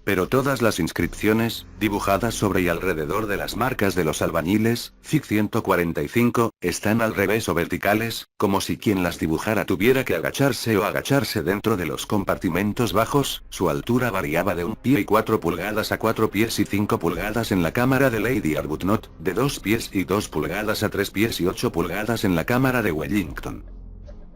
Pero todas las inscripciones, dibujadas sobre y alrededor de las marcas de los albañiles, FIC 145, están al revés o verticales, como si quien las dibujara tuviera que agacharse o agacharse dentro de los compartimentos bajos. Su altura variaba de 1 pie y 4 pulgadas a 4 pies y 5 pulgadas en la cámara de Lady Arbuthnot, de 2 pies y 2 pulgadas a 3 pies y 8 pulgadas en la cámara de Wellington.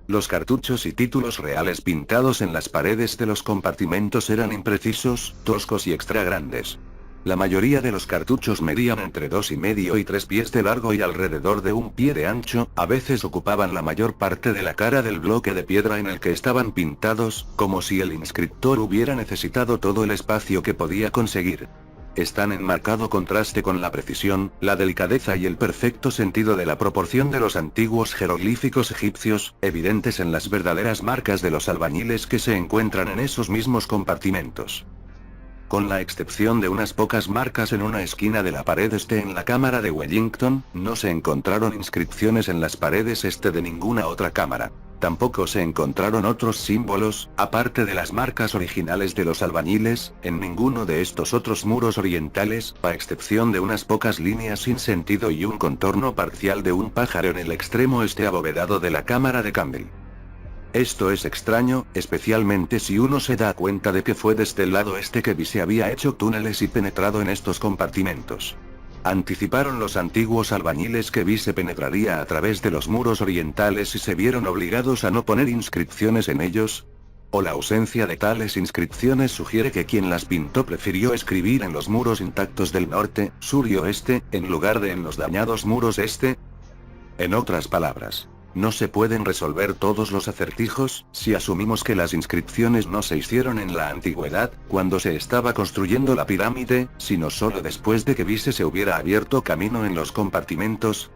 Los cartuchos y títulos reales pintados en las paredes de los compartimentos eran imprecisos, toscos y extra grandes. La mayoría de los cartuchos medían entre 2,5 y 3 pies de largo y alrededor de 1 pie de ancho, a veces ocupaban la mayor parte de la cara del bloque de piedra en el que estaban pintados, como si el inscriptor hubiera necesitado todo el espacio que podía conseguir. Están en marcado contraste con la precisión, la delicadeza y el perfecto sentido de la proporción de los antiguos jeroglíficos egipcios, evidentes en las verdaderas marcas de los albañiles que se encuentran en esos mismos compartimentos. Con la excepción de unas pocas marcas en una esquina de la pared este en la cámara de Wellington, no se encontraron inscripciones en las paredes este de ninguna otra cámara. Tampoco se encontraron otros símbolos, aparte de las marcas originales de los albañiles, en ninguno de estos otros muros orientales, a excepción de unas pocas líneas sin sentido y un contorno parcial de un pájaro en el extremo este abovedado de la cámara de Campbell. Esto es extraño, especialmente si uno se da cuenta de que fue desde el lado este que Bise había hecho túneles y penetrado en estos compartimentos. ¿Anticiparon los antiguos albañiles que Bise penetraría a través de los muros orientales y se vieron obligados a no poner inscripciones en ellos? ¿O la ausencia de tales inscripciones sugiere que quien las pintó prefirió escribir en los muros intactos del norte, sur y oeste, en lugar de en los dañados muros este? En otras palabras, no se pueden resolver todos los acertijos, si asumimos que las inscripciones no se hicieron en la antigüedad, cuando se estaba construyendo la pirámide, sino solo después de que Bise se hubiera abierto camino en los compartimentos.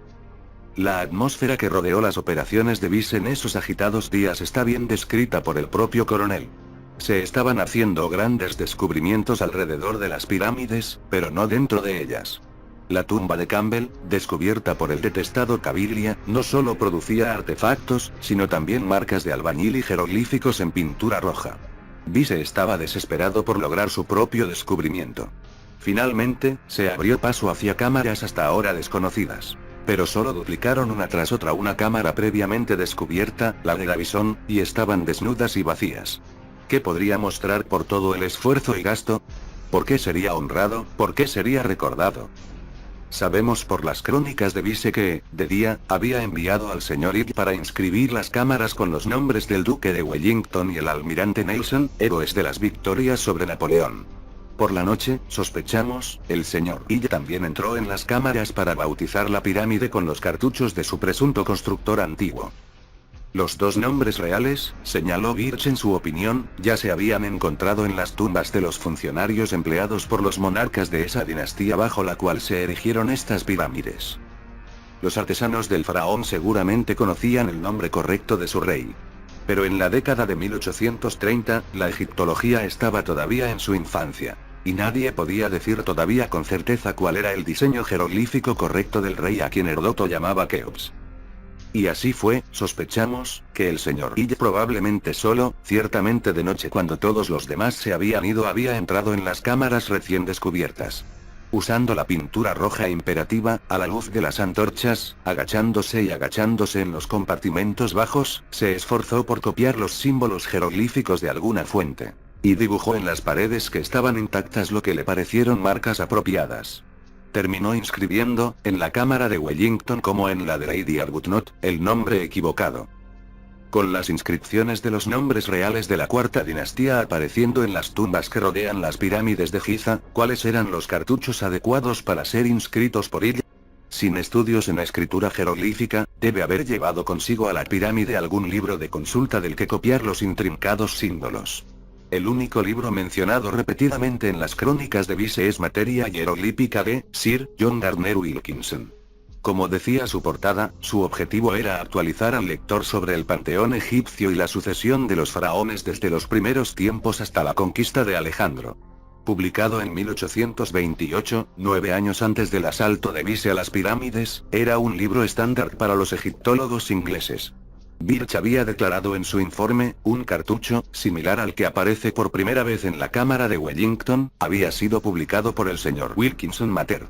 La atmósfera que rodeó las operaciones de Bise en esos agitados días está bien descrita por el propio coronel. Se estaban haciendo grandes descubrimientos alrededor de las pirámides, pero no dentro de ellas. La tumba de Campbell, descubierta por el detestado Caviglia, no solo producía artefactos, sino también marcas de albañil y jeroglíficos en pintura roja. Bise estaba desesperado por lograr su propio descubrimiento. Finalmente, se abrió paso hacia cámaras hasta ahora desconocidas. Pero solo duplicaron una tras otra una cámara previamente descubierta, la de Davison, y estaban desnudas y vacías. ¿Qué podría mostrar por todo el esfuerzo y gasto? ¿Por qué sería honrado? ¿Por qué sería recordado? Sabemos por las crónicas de Bise que, de día, había enviado al señor Ig para inscribir las cámaras con los nombres del duque de Wellington y el almirante Nelson, héroes de las victorias sobre Napoleón. Por la noche, sospechamos, el señor Ig también entró en las cámaras para bautizar la pirámide con los cartuchos de su presunto constructor antiguo. Los dos nombres reales, señaló Birch en su opinión, ya se habían encontrado en las tumbas de los funcionarios empleados por los monarcas de esa dinastía bajo la cual se erigieron estas pirámides. Los artesanos del faraón seguramente conocían el nombre correcto de su rey. Pero en la década de 1830, la egiptología estaba todavía en su infancia. Y nadie podía decir todavía con certeza cuál era el diseño jeroglífico correcto del rey a quien Heródoto llamaba Keops. Y así fue, sospechamos, que el señor Ille probablemente solo, ciertamente de noche cuando todos los demás se habían ido, había entrado en las cámaras recién descubiertas. Usando la pintura roja imperativa, a la luz de las antorchas, agachándose en los compartimentos bajos, se esforzó por copiar los símbolos jeroglíficos de alguna fuente. Y dibujó en las paredes que estaban intactas lo que le parecieron marcas apropiadas. Terminó inscribiendo, en la cámara de Wellington como en la de Lady Arbuthnot, el nombre equivocado. Con las inscripciones de los nombres reales de la cuarta dinastía apareciendo en las tumbas que rodean las pirámides de Giza, ¿cuáles eran los cartuchos adecuados para ser inscritos por ella? Sin estudios en escritura jeroglífica, debe haber llevado consigo a la pirámide algún libro de consulta del que copiar los intrincados símbolos. El único libro mencionado repetidamente en las crónicas de Bise es Materia Hieroglífica de Sir John Gardner Wilkinson. Como decía su portada, su objetivo era actualizar al lector sobre el panteón egipcio y la sucesión de los faraones desde los primeros tiempos hasta la conquista de Alejandro. Publicado en 1828, 9 años antes del asalto de Bise a las pirámides, era un libro estándar para los egiptólogos ingleses. Birch había declarado en su informe, un cartucho, similar al que aparece por primera vez en la cámara de Wellington, había sido publicado por el señor Wilkinson Mater.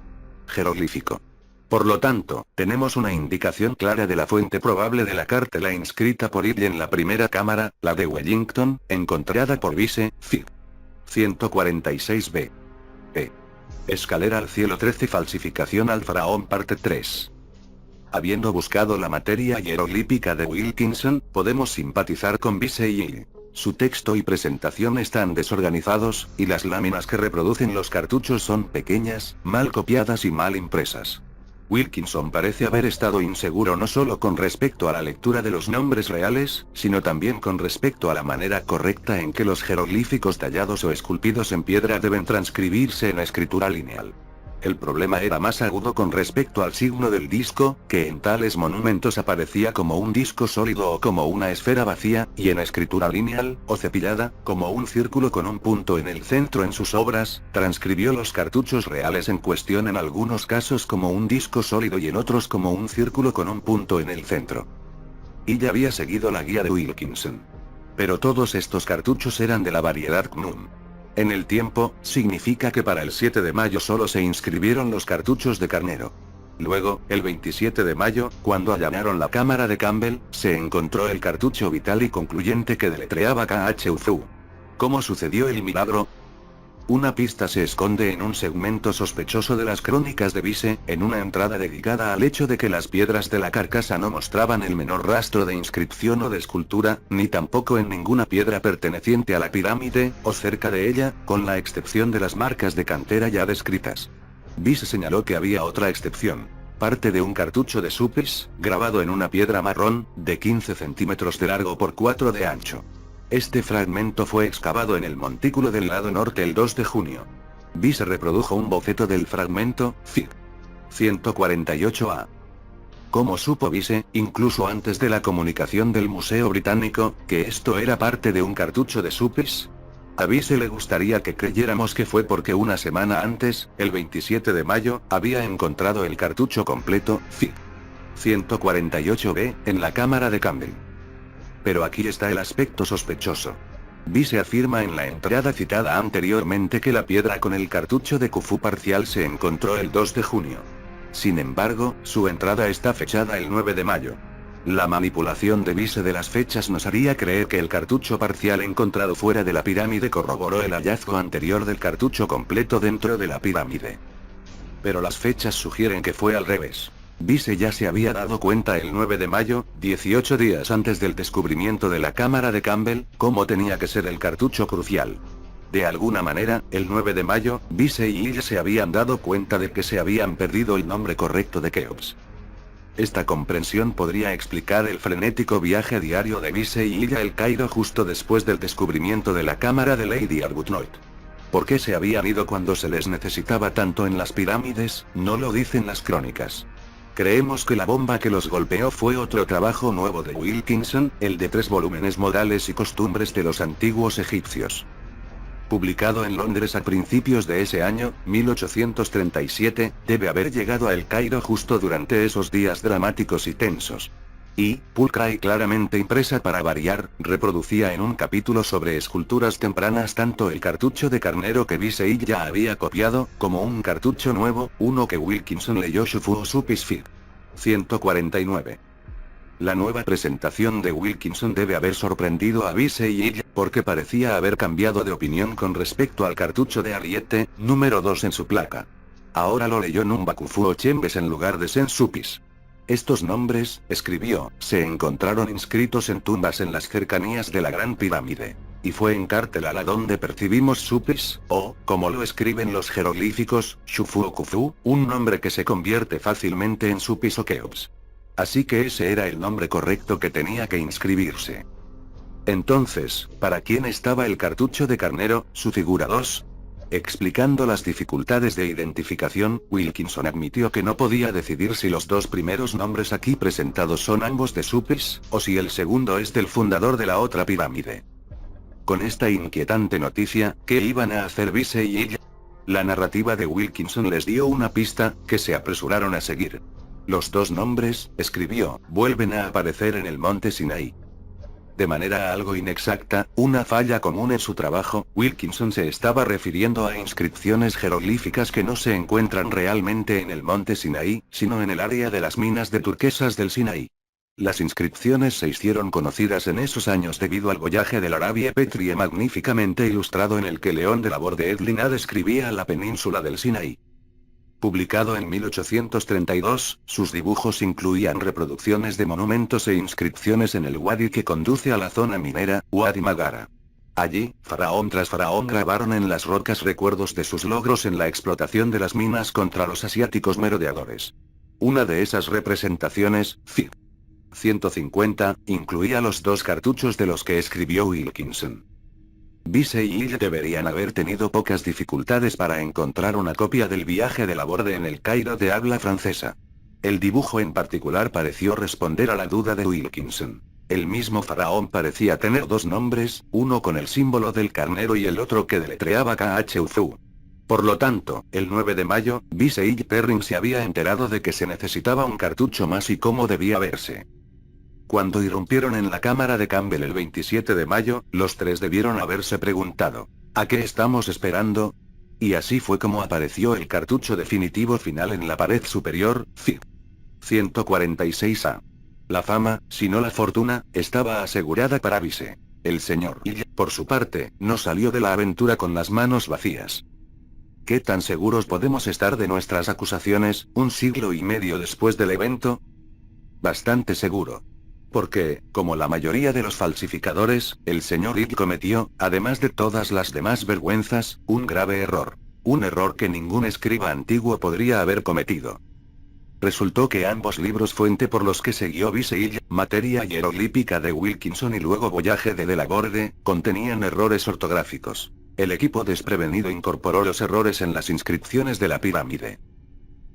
Jeroglífico. Por lo tanto, tenemos una indicación clara de la fuente probable de la cartela inscrita por Ille en la primera cámara, la de Wellington, encontrada por Bise, Fig. 146b. Escalera al cielo 13. Falsificación al faraón parte 3. Habiendo buscado la materia hieroglífica de Wilkinson, podemos simpatizar con Bise y Ille. Su texto y presentación están desorganizados, y las láminas que reproducen los cartuchos son pequeñas, mal copiadas y mal impresas. Wilkinson parece haber estado inseguro no solo con respecto a la lectura de los nombres reales, sino también con respecto a la manera correcta en que los jeroglíficos tallados o esculpidos en piedra deben transcribirse en escritura lineal. El problema era más agudo con respecto al signo del disco, que en tales monumentos aparecía como un disco sólido o como una esfera vacía, y en escritura lineal, o cepillada, como un círculo con un punto en el centro. En sus obras, transcribió los cartuchos reales en cuestión en algunos casos como un disco sólido y en otros como un círculo con un punto en el centro. Ille había seguido la guía de Wilkinson. Pero todos estos cartuchos eran de la variedad Knum. En el tiempo, significa que para el 7 de mayo solo se inscribieron los cartuchos de carnero. Luego, el 27 de mayo, cuando allanaron la cámara de Campbell, se encontró el cartucho vital y concluyente que deletreaba KHUFU. ¿Cómo sucedió el milagro? Una pista se esconde en un segmento sospechoso de las crónicas de Bise, en una entrada dedicada al hecho de que las piedras de la carcasa no mostraban el menor rastro de inscripción o de escultura, ni tampoco en ninguna piedra perteneciente a la pirámide, o cerca de ella, con la excepción de las marcas de cantera ya descritas. Bise señaló que había otra excepción. Parte de un cartucho de Supis, grabado en una piedra marrón, de 15 centímetros de largo por 4 de ancho. Este fragmento fue excavado en el montículo del lado norte el 2 de junio. Bise reprodujo un boceto del fragmento, Fig. 148a. ¿Cómo supo Bise, incluso antes de la comunicación del Museo Británico, que esto era parte de un cartucho de Supis? A Bise le gustaría que creyéramos que fue porque una semana antes, el 27 de mayo, había encontrado el cartucho completo, Fig. 148b, en la cámara de Campbell. Pero aquí está el aspecto sospechoso. Bise afirma en la entrada citada anteriormente que la piedra con el cartucho de Khufu parcial se encontró el 2 de junio. Sin embargo, su entrada está fechada el 9 de mayo. La manipulación de Bise de las fechas nos haría creer que el cartucho parcial encontrado fuera de la pirámide corroboró el hallazgo anterior del cartucho completo dentro de la pirámide. Pero las fechas sugieren que fue al revés. Bise ya se había dado cuenta el 9 de mayo, 18 días antes del descubrimiento de la cámara de Campbell, cómo tenía que ser el cartucho crucial. De alguna manera, el 9 de mayo, Bise y Ille se habían dado cuenta de que se habían perdido el nombre correcto de Keops. Esta comprensión podría explicar el frenético viaje diario de Bise y Ille al Cairo justo después del descubrimiento de la cámara de Lady Arbuthnot. ¿Por qué se habían ido cuando se les necesitaba tanto en las pirámides? No lo dicen las crónicas. Creemos que la bomba que los golpeó fue otro trabajo nuevo de Wilkinson, el de 3 volúmenes Modales y costumbres de los antiguos egipcios. Publicado en Londres a principios de ese año, 1837, debe haber llegado a El Cairo justo durante esos días dramáticos y tensos. Y, pulcra y claramente impresa para variar, reproducía en un capítulo sobre esculturas tempranas tanto el cartucho de carnero que Visey ya había copiado, como un cartucho nuevo, uno que Wilkinson leyó Shufu Supis Fig. 149. La nueva presentación de Wilkinson debe haber sorprendido a Visey, porque parecía haber cambiado de opinión con respecto al cartucho de Ariete, número 2 en su placa. Ahora lo leyó Numbakufu Chembes en lugar de Sensupis. Estos nombres, escribió, se encontraron inscritos en tumbas en las cercanías de la Gran Pirámide. Y fue en Cartelala donde percibimos Supis, o, como lo escriben los jeroglíficos, Shufu o Kufu, un nombre que se convierte fácilmente en Supis o Keops. Así que ese era el nombre correcto que tenía que inscribirse. Entonces, ¿para quién estaba el cartucho de carnero, su figura 2? Explicando las dificultades de identificación, Wilkinson admitió que no podía decidir si los dos primeros nombres aquí presentados son ambos de Supis, o si el segundo es del fundador de la otra pirámide. Con esta inquietante noticia, ¿qué iban a hacer Visey y ella? La narrativa de Wilkinson les dio una pista, que se apresuraron a seguir. Los dos nombres, escribió, vuelven a aparecer en el monte Sinaí. De manera algo inexacta, una falla común en su trabajo, Wilkinson se estaba refiriendo a inscripciones jeroglíficas que no se encuentran realmente en el monte Sinaí, sino en el área de las minas de turquesas del Sinaí. Las inscripciones se hicieron conocidas en esos años debido al voyaje del Arabie Petrie magníficamente ilustrado en el que León de Labor de Edlinad describía la península del Sinaí. Publicado en 1832, sus dibujos incluían reproducciones de monumentos e inscripciones en el wadi que conduce a la zona minera, Wadi Magara. Allí, faraón tras faraón grabaron en las rocas recuerdos de sus logros en la explotación de las minas contra los asiáticos merodeadores. Una de esas representaciones, Fig. 150, incluía los dos cartuchos de los que escribió Wilkinson. Visey y Hill deberían haber tenido pocas dificultades para encontrar una copia del viaje de Laborde en el Cairo de habla francesa. El dibujo en particular pareció responder a la duda de Wilkinson. El mismo faraón parecía tener dos nombres, uno con el símbolo del carnero y el otro que deletreaba Khufu. Por lo tanto, el 9 de mayo, Visey y Perrin se había enterado de que se necesitaba un cartucho más y cómo debía verse. Cuando irrumpieron en la cámara de Campbell el 27 de mayo, los tres debieron haberse preguntado, ¿a qué estamos esperando? Y así fue como apareció el cartucho definitivo final en la pared superior, Fig. 146A. La fama, si no la fortuna, estaba asegurada para Visey. El señor Hill, por su parte, no salió de la aventura con las manos vacías. ¿Qué tan seguros podemos estar de nuestras acusaciones, un siglo y medio después del evento? Bastante seguro. Porque, como la mayoría de los falsificadores, el señor Hill cometió, además de todas las demás vergüenzas, un grave error. Un error que ningún escriba antiguo podría haber cometido. Resultó que ambos libros fuente por los que siguió Visey, Materia hieroglífica de Wilkinson y luego Voyage de Laborde, contenían errores ortográficos. El equipo desprevenido incorporó los errores en las inscripciones de la pirámide.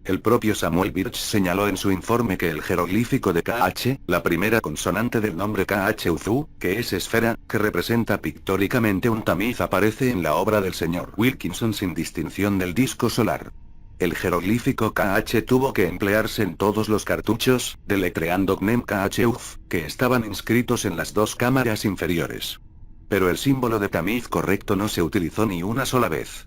El propio Samuel Birch señaló en su informe que el jeroglífico de KH, la primera consonante del nombre Khufu, que es esfera, que representa pictóricamente un tamiz, aparece en la obra del señor Wilkinson sin distinción del disco solar. El jeroglífico KH tuvo que emplearse en todos los cartuchos, deletreando Knem Khuf, que estaban inscritos en las dos cámaras inferiores. Pero el símbolo de tamiz correcto no se utilizó ni una sola vez.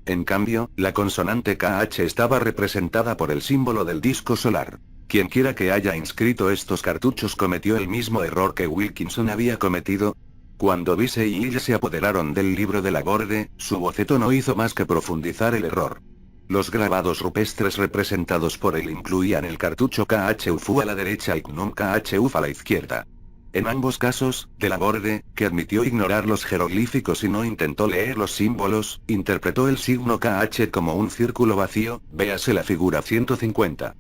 En cambio, la consonante KH estaba representada por el símbolo del disco solar. Quienquiera que haya inscrito estos cartuchos cometió el mismo error que Wilkinson había cometido. Cuando Visey y Hill se apoderaron del libro de Laborde, su boceto no hizo más que profundizar el error. Los grabados rupestres representados por él incluían el cartucho Khufu a la derecha y Khnum Khuf a la izquierda. En ambos casos, de Laborde, que admitió ignorar los jeroglíficos y no intentó leer los símbolos, interpretó el signo KH como un círculo vacío, véase la figura 150.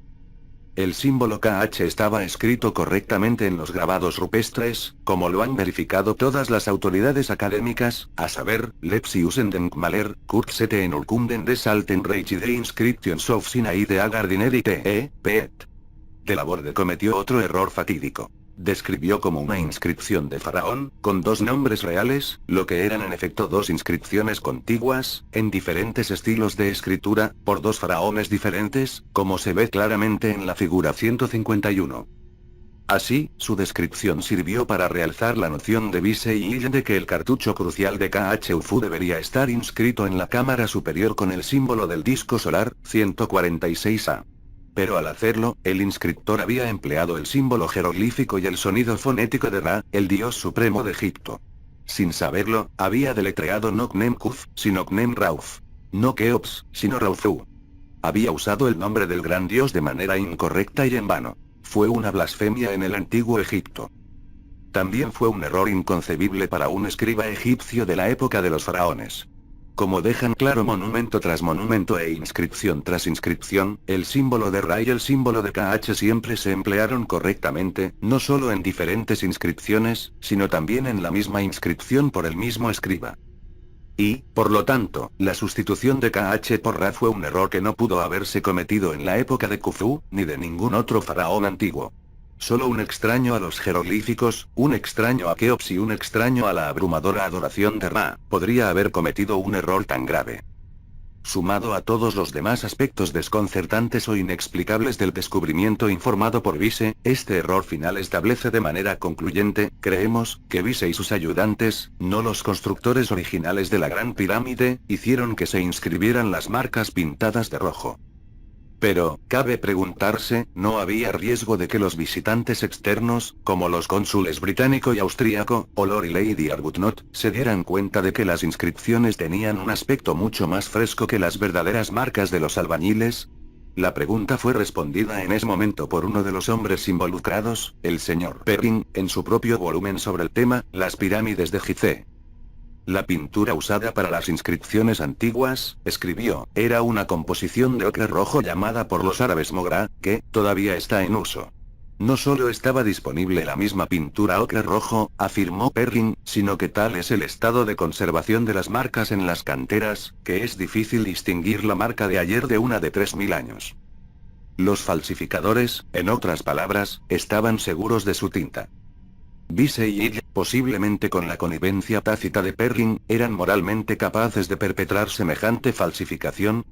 El símbolo KH estaba escrito correctamente en los grabados rupestres, como lo han verificado todas las autoridades académicas, a saber, Lepsius en Denkmaler, Kurtzete en Urkunden des Alten Reich y de Inscriptions of Sinai de Agardiner y T.E. Pet. De Laborde cometió otro error fatídico. Describió como una inscripción de faraón, con dos nombres reales, lo que eran en efecto dos inscripciones contiguas, en diferentes estilos de escritura, por dos faraones diferentes, como se ve claramente en la figura 151. Así, su descripción sirvió para realzar la noción de Vise y Ille de que el cartucho crucial de KHUFU debería estar inscrito en la cámara superior con el símbolo del disco solar, 146A. Pero al hacerlo, el inscriptor había empleado el símbolo jeroglífico y el sonido fonético de Ra, el dios supremo de Egipto. Sin saberlo, había deletreado Noknem Kuf, sin Noknem Rauf. No Keops, sino Raufu. Había usado el nombre del gran dios de manera incorrecta y en vano. Fue una blasfemia en el antiguo Egipto. También fue un error inconcebible para un escriba egipcio de la época de los faraones. Como dejan claro monumento tras monumento e inscripción tras inscripción, el símbolo de Ra y el símbolo de KH siempre se emplearon correctamente, no solo en diferentes inscripciones, sino también en la misma inscripción por el mismo escriba. Y, por lo tanto, la sustitución de KH por Ra fue un error que no pudo haberse cometido en la época de Khufu, ni de ningún otro faraón antiguo. Solo un extraño a los jeroglíficos, un extraño a Keops y un extraño a la abrumadora adoración de Ra, podría haber cometido un error tan grave. Sumado a todos los demás aspectos desconcertantes o inexplicables del descubrimiento informado por Vise, este error final establece de manera concluyente, creemos, que Vise y sus ayudantes, no los constructores originales de la Gran Pirámide, hicieron que se inscribieran las marcas pintadas de rojo. Pero, cabe preguntarse, ¿no había riesgo de que los visitantes externos, como los cónsules británico y austríaco, o Lord y Lady Arbuthnot, se dieran cuenta de que las inscripciones tenían un aspecto mucho más fresco que las verdaderas marcas de los albañiles? La pregunta fue respondida en ese momento por uno de los hombres involucrados, el señor Perrin, en su propio volumen sobre el tema, Las pirámides de Gizeh. La pintura usada para las inscripciones antiguas, escribió, era una composición de ocre rojo llamada por los árabes mogra, que todavía está en uso. No solo estaba disponible la misma pintura ocre rojo, afirmó Perrin, sino que tal es el estado de conservación de las marcas en las canteras, que es difícil distinguir la marca de ayer de una de 3000 años. Los falsificadores, en otras palabras, estaban seguros de su tinta. Vise y Ille, posiblemente con la connivencia tácita de Perrin, eran moralmente capaces de perpetrar semejante falsificación.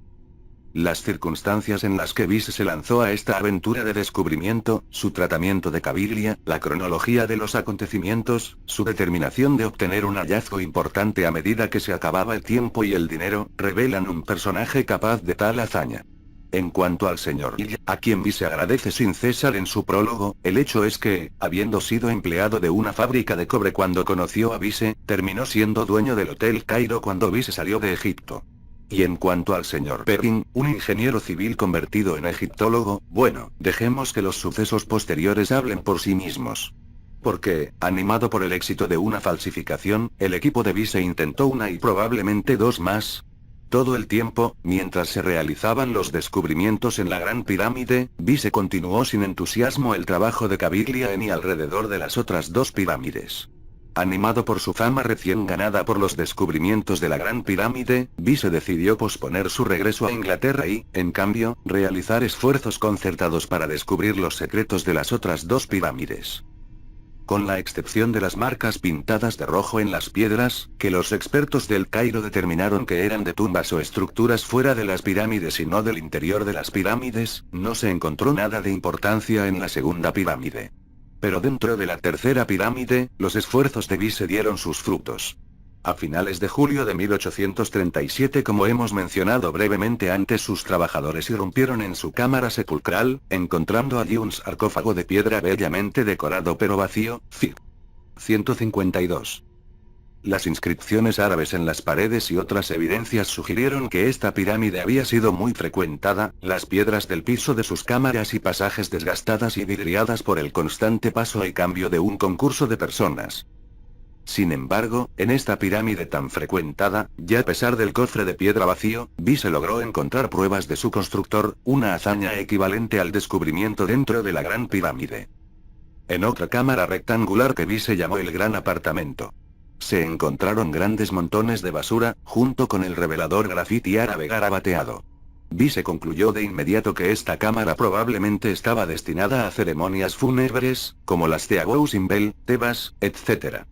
Las circunstancias en las que Vise se lanzó a esta aventura de descubrimiento, su tratamiento de Cabilia, la cronología de los acontecimientos, su determinación de obtener un hallazgo importante a medida que se acababa el tiempo y el dinero, revelan un personaje capaz de tal hazaña. En cuanto al señor Ille, a quien Vise agradece sin cesar en su prólogo, el hecho es que, habiendo sido empleado de una fábrica de cobre cuando conoció a Vise, terminó siendo dueño del Hotel Cairo cuando Vise salió de Egipto. Y en cuanto al señor Perrin, un ingeniero civil convertido en egiptólogo, bueno, dejemos que los sucesos posteriores hablen por sí mismos. Porque, animado por el éxito de una falsificación, el equipo de Vise intentó una y probablemente dos más. Todo el tiempo, mientras se realizaban los descubrimientos en la Gran Pirámide, Vise continuó sin entusiasmo el trabajo de Cabilia en y alrededor de las otras dos pirámides. Animado por su fama recién ganada por los descubrimientos de la Gran Pirámide, Vise decidió posponer su regreso a Inglaterra y, en cambio, realizar esfuerzos concertados para descubrir los secretos de las otras dos pirámides. Con la excepción de las marcas pintadas de rojo en las piedras, que los expertos del Cairo determinaron que eran de tumbas o estructuras fuera de las pirámides y no del interior de las pirámides, no se encontró nada de importancia en la segunda pirámide. Pero dentro de la tercera pirámide, los esfuerzos de Vise dieron sus frutos. A finales de julio de 1837, como hemos mencionado brevemente antes, sus trabajadores irrumpieron en su cámara sepulcral, encontrando allí un sarcófago de piedra bellamente decorado pero vacío, fig. 152. Las inscripciones árabes en las paredes y otras evidencias sugirieron que esta pirámide había sido muy frecuentada, las piedras del piso de sus cámaras y pasajes desgastadas y vidriadas por el constante paso y cambio de un concurso de personas. Sin embargo, en esta pirámide tan frecuentada, ya a pesar del cofre de piedra vacío, Vise logró encontrar pruebas de su constructor, una hazaña equivalente al descubrimiento dentro de la Gran Pirámide. En otra cámara rectangular que Vise llamó el Gran Apartamento, se encontraron grandes montones de basura, junto con el revelador grafiti árabe garabateado. Vise concluyó de inmediato que esta cámara probablemente estaba destinada a ceremonias fúnebres, como las de Abu-Simbel, Tebas, etc.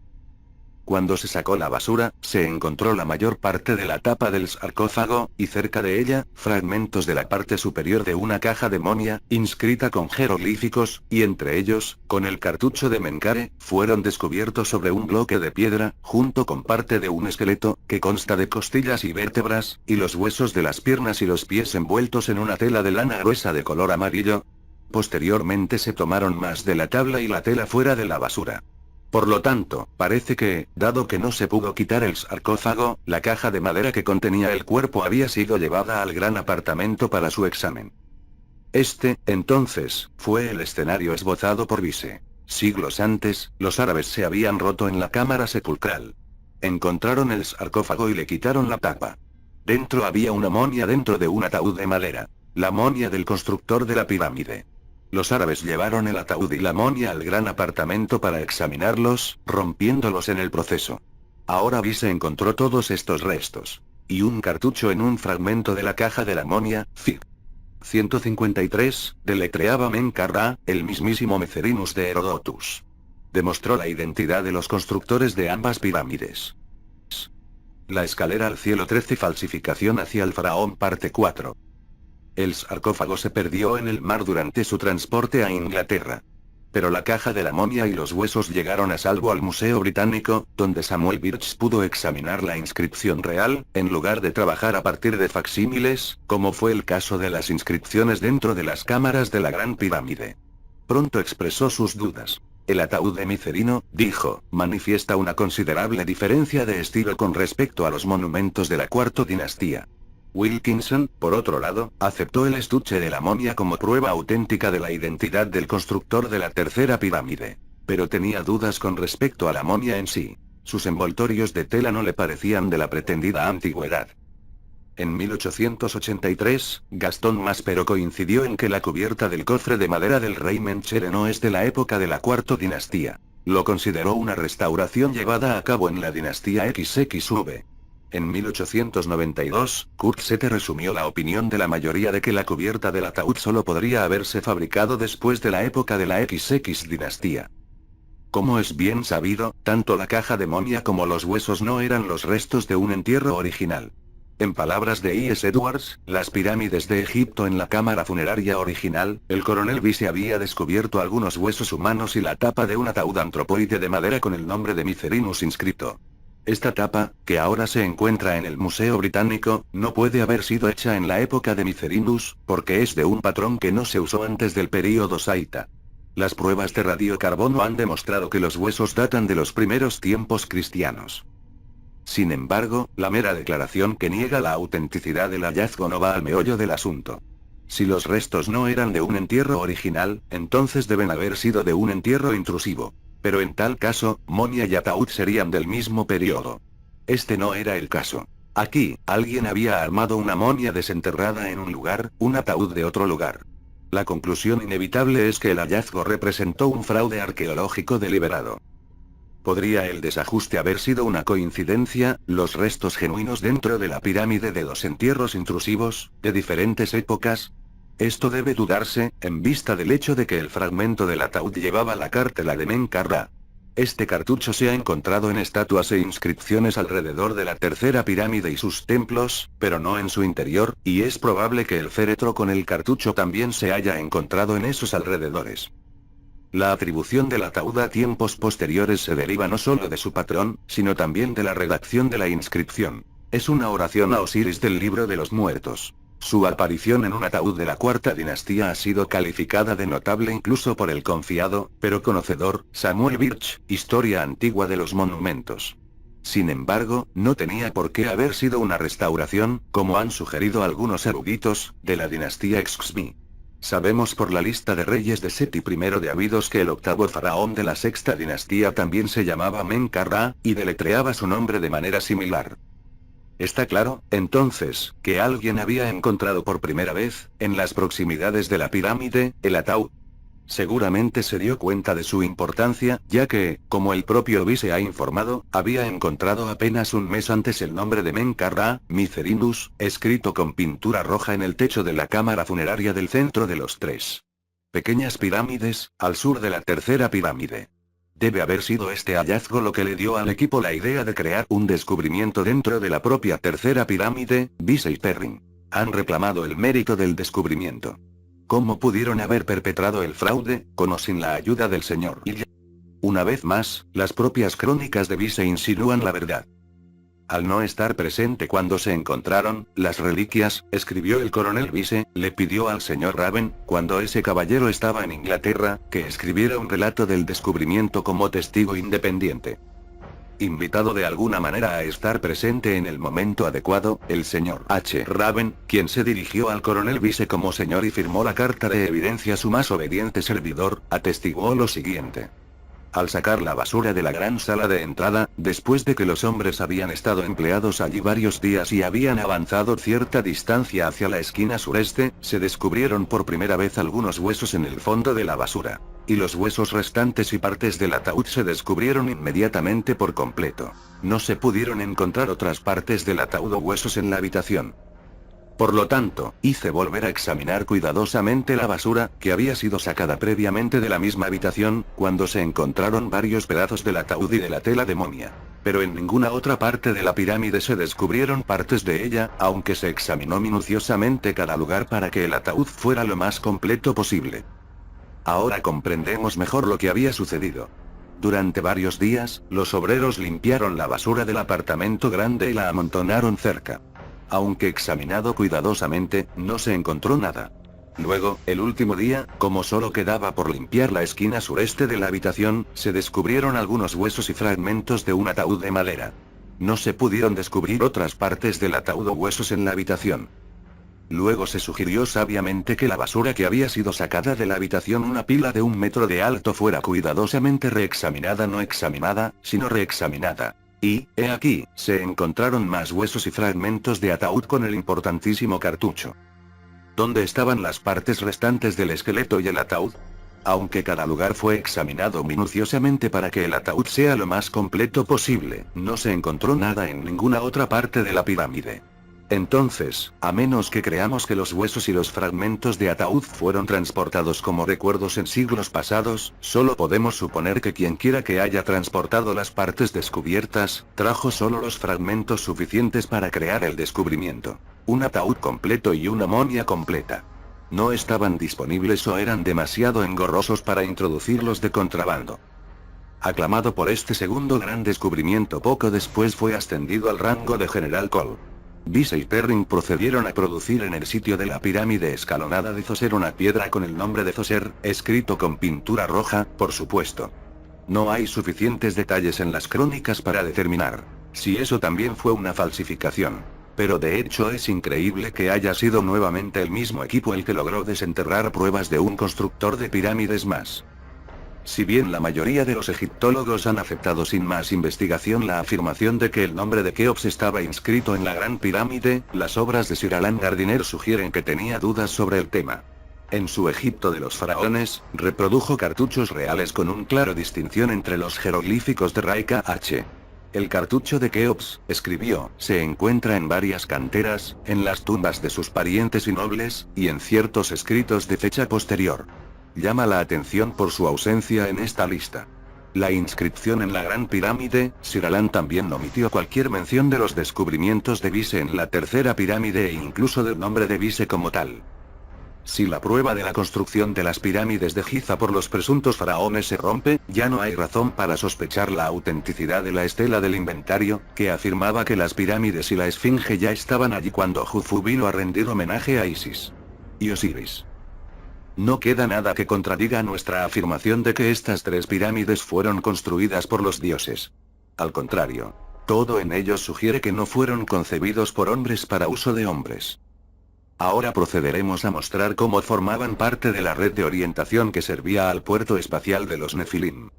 Cuando se sacó la basura, se encontró la mayor parte de la tapa del sarcófago, y cerca de ella, fragmentos de la parte superior de una caja de monia, inscrita con jeroglíficos, y entre ellos, con el cartucho de Menkare, fueron descubiertos sobre un bloque de piedra, junto con parte de un esqueleto, que consta de costillas y vértebras, y los huesos de las piernas y los pies envueltos en una tela de lana gruesa de color amarillo. Posteriormente se tomaron más de la tabla y la tela fuera de la basura. Por lo tanto, parece que, dado que no se pudo quitar el sarcófago, la caja de madera que contenía el cuerpo había sido llevada al gran apartamento para su examen. Este, entonces, fue el escenario esbozado por Vise. Siglos antes, los árabes se habían roto en la cámara sepulcral. Encontraron el sarcófago y le quitaron la tapa. Dentro había una monia dentro de un ataúd de madera. La monia del constructor de la pirámide. Los árabes llevaron el ataúd y la monia al gran apartamento para examinarlos, rompiéndolos en el proceso. Ahora Vise encontró todos estos restos. Y un cartucho en un fragmento de la caja de la monia, Fig. 153, deletreaba Menkaure, el mismísimo Mecerinus de Herodotus. Demostró la identidad de los constructores de ambas pirámides. La escalera al cielo 13 falsificación hacia el faraón parte 4. El sarcófago se perdió en el mar durante su transporte a Inglaterra. Pero la caja de la momia y los huesos llegaron a salvo al Museo Británico, donde Samuel Birch pudo examinar la inscripción real, en lugar de trabajar a partir de facsímiles, como fue el caso de las inscripciones dentro de las cámaras de la Gran Pirámide. Pronto expresó sus dudas. El ataúd de Micerino, dijo, manifiesta una considerable diferencia de estilo con respecto a los monumentos de la Cuarta Dinastía. Wilkinson, por otro lado, aceptó el estuche de la momia como prueba auténtica de la identidad del constructor de la tercera pirámide. Pero tenía dudas con respecto a la momia en sí. Sus envoltorios de tela no le parecían de la pretendida antigüedad. En 1883, Gastón Maspero coincidió en que la cubierta del cofre de madera del rey Menchere no es de la época de la Cuarta Dinastía. Lo consideró una restauración llevada a cabo en la dinastía XXV. En 1892, Kurt Sete resumió la opinión de la mayoría de que la cubierta del ataúd solo podría haberse fabricado después de la época de la XX dinastía. Como es bien sabido, tanto la caja de momia como los huesos no eran los restos de un entierro original. En palabras de I.S. Edwards, las pirámides de Egipto en la cámara funeraria original, el coronel Vise había descubierto algunos huesos humanos y la tapa de un ataúd antropoide de madera con el nombre de Micerinus inscrito. Esta tapa, que ahora se encuentra en el Museo Británico, no puede haber sido hecha en la época de Micerinus, porque es de un patrón que no se usó antes del período saita. Las pruebas de radiocarbono han demostrado que los huesos datan de los primeros tiempos cristianos. Sin embargo, la mera declaración que niega la autenticidad del hallazgo no va al meollo del asunto. Si los restos no eran de un entierro original, entonces deben haber sido de un entierro intrusivo. Pero en tal caso, momia y ataúd serían del mismo periodo. Este no era el caso. Aquí, alguien había armado una momia desenterrada en un lugar, un ataúd de otro lugar. La conclusión inevitable es que el hallazgo representó un fraude arqueológico deliberado. ¿Podría el desajuste haber sido una coincidencia, los restos genuinos dentro de la pirámide de dos entierros intrusivos, de diferentes épocas? Esto debe dudarse, en vista del hecho de que el fragmento del ataúd llevaba la cartela de Menkaure. Este cartucho se ha encontrado en estatuas e inscripciones alrededor de la tercera pirámide y sus templos, pero no en su interior, y es probable que el féretro con el cartucho también se haya encontrado en esos alrededores. La atribución del ataúd a tiempos posteriores se deriva no solo de su patrón, sino también de la redacción de la inscripción. Es una oración a Osiris del Libro de los Muertos. Su aparición en un ataúd de la Cuarta Dinastía ha sido calificada de notable incluso por el confiado, pero conocedor, Samuel Birch, Historia Antigua de los Monumentos. Sin embargo, no tenía por qué haber sido una restauración, como han sugerido algunos eruditos, de la dinastía Xxvi. Sabemos por la lista de reyes de Seti I de Abidos que el octavo faraón de la sexta dinastía también se llamaba Menkaure, y deletreaba su nombre de manera similar. Está claro, entonces, que alguien había encontrado por primera vez, en las proximidades de la pirámide, el ataúd. Seguramente se dio cuenta de su importancia, ya que, como el propio Vise ha informado, había encontrado apenas un mes antes el nombre de Menkarra, Micerinus, escrito con pintura roja en el techo de la cámara funeraria del centro de los tres pequeñas pirámides, al sur de la tercera pirámide. Debe haber sido este hallazgo lo que le dio al equipo la idea de crear un descubrimiento dentro de la propia tercera pirámide. Vise y Perrin han reclamado el mérito del descubrimiento. ¿Cómo pudieron haber perpetrado el fraude, con o sin la ayuda del señor Ilya? Una vez más, las propias crónicas de Vise insinúan la verdad. Al no estar presente cuando se encontraron las reliquias, escribió el coronel Vise, le pidió al señor Raven, cuando ese caballero estaba en Inglaterra, que escribiera un relato del descubrimiento como testigo independiente. Invitado de alguna manera a estar presente en el momento adecuado, el señor H. Raven, quien se dirigió al coronel Vise como señor y firmó la carta de evidencia, su más obediente servidor, atestiguó lo siguiente. Al sacar la basura de la gran sala de entrada, después de que los hombres habían estado empleados allí varios días y habían avanzado cierta distancia hacia la esquina sureste, se descubrieron por primera vez algunos huesos en el fondo de la basura. Y los huesos restantes y partes del ataúd se descubrieron inmediatamente por completo. No se pudieron encontrar otras partes del ataúd o huesos en la habitación. Por lo tanto, hice volver a examinar cuidadosamente la basura, que había sido sacada previamente de la misma habitación, cuando se encontraron varios pedazos del ataúd y de la tela de momia. Pero en ninguna otra parte de la pirámide se descubrieron partes de ella, aunque se examinó minuciosamente cada lugar para que el ataúd fuera lo más completo posible. Ahora comprendemos mejor lo que había sucedido. Durante varios días, los obreros limpiaron la basura del apartamento grande y la amontonaron cerca. Aunque examinado cuidadosamente, no se encontró nada. Luego, el último día, como solo quedaba por limpiar la esquina sureste de la habitación, se descubrieron algunos huesos y fragmentos de un ataúd de madera. No se pudieron descubrir otras partes del ataúd o huesos en la habitación. Luego se sugirió sabiamente que la basura que había sido sacada de la habitación, una pila de 1 metro de alto, fuera cuidadosamente reexaminada, no examinada, sino reexaminada. Y, he aquí, se encontraron más huesos y fragmentos de ataúd con el importantísimo cartucho. ¿Dónde estaban las partes restantes del esqueleto y el ataúd? Aunque cada lugar fue examinado minuciosamente para que el ataúd sea lo más completo posible, no se encontró nada en ninguna otra parte de la pirámide. Entonces, a menos que creamos que los huesos y los fragmentos de ataúd fueron transportados como recuerdos en siglos pasados, solo podemos suponer que quienquiera que haya transportado las partes descubiertas, trajo solo los fragmentos suficientes para crear el descubrimiento. Un ataúd completo y una momia completa. No estaban disponibles o eran demasiado engorrosos para introducirlos de contrabando. Aclamado por este segundo gran descubrimiento, poco después fue ascendido al rango de general Cole. Vise y Perrin procedieron a producir en el sitio de la pirámide escalonada de Zoser una piedra con el nombre de Zoser, escrito con pintura roja, por supuesto. No hay suficientes detalles en las crónicas para determinar si eso también fue una falsificación. Pero de hecho es increíble que haya sido nuevamente el mismo equipo el que logró desenterrar pruebas de un constructor de pirámides más. Si bien la mayoría de los egiptólogos han aceptado sin más investigación la afirmación de que el nombre de Keops estaba inscrito en la Gran Pirámide, las obras de Sir Alan Gardiner sugieren que tenía dudas sobre el tema. En su Egipto de los faraones, reprodujo cartuchos reales con un claro distinción entre los jeroglíficos de Raika H. El cartucho de Keops, escribió, se encuentra en varias canteras, en las tumbas de sus parientes y nobles, y en ciertos escritos de fecha posterior. Llama la atención por su ausencia en esta lista. La inscripción en la Gran Pirámide, Sir Alan también omitió cualquier mención de los descubrimientos de Vise en la tercera pirámide e incluso del nombre de Vise como tal. Si la prueba de la construcción de las pirámides de Giza por los presuntos faraones se rompe, ya no hay razón para sospechar la autenticidad de la estela del inventario, que afirmaba que las pirámides y la esfinge ya estaban allí cuando Jufu vino a rendir homenaje a Isis y Osiris. No queda nada que contradiga nuestra afirmación de que estas 3 pirámides fueron construidas por los dioses. Al contrario, todo en ellos sugiere que no fueron concebidos por hombres para uso de hombres. Ahora procederemos a mostrar cómo formaban parte de la red de orientación que servía al puerto espacial de los Nefilim.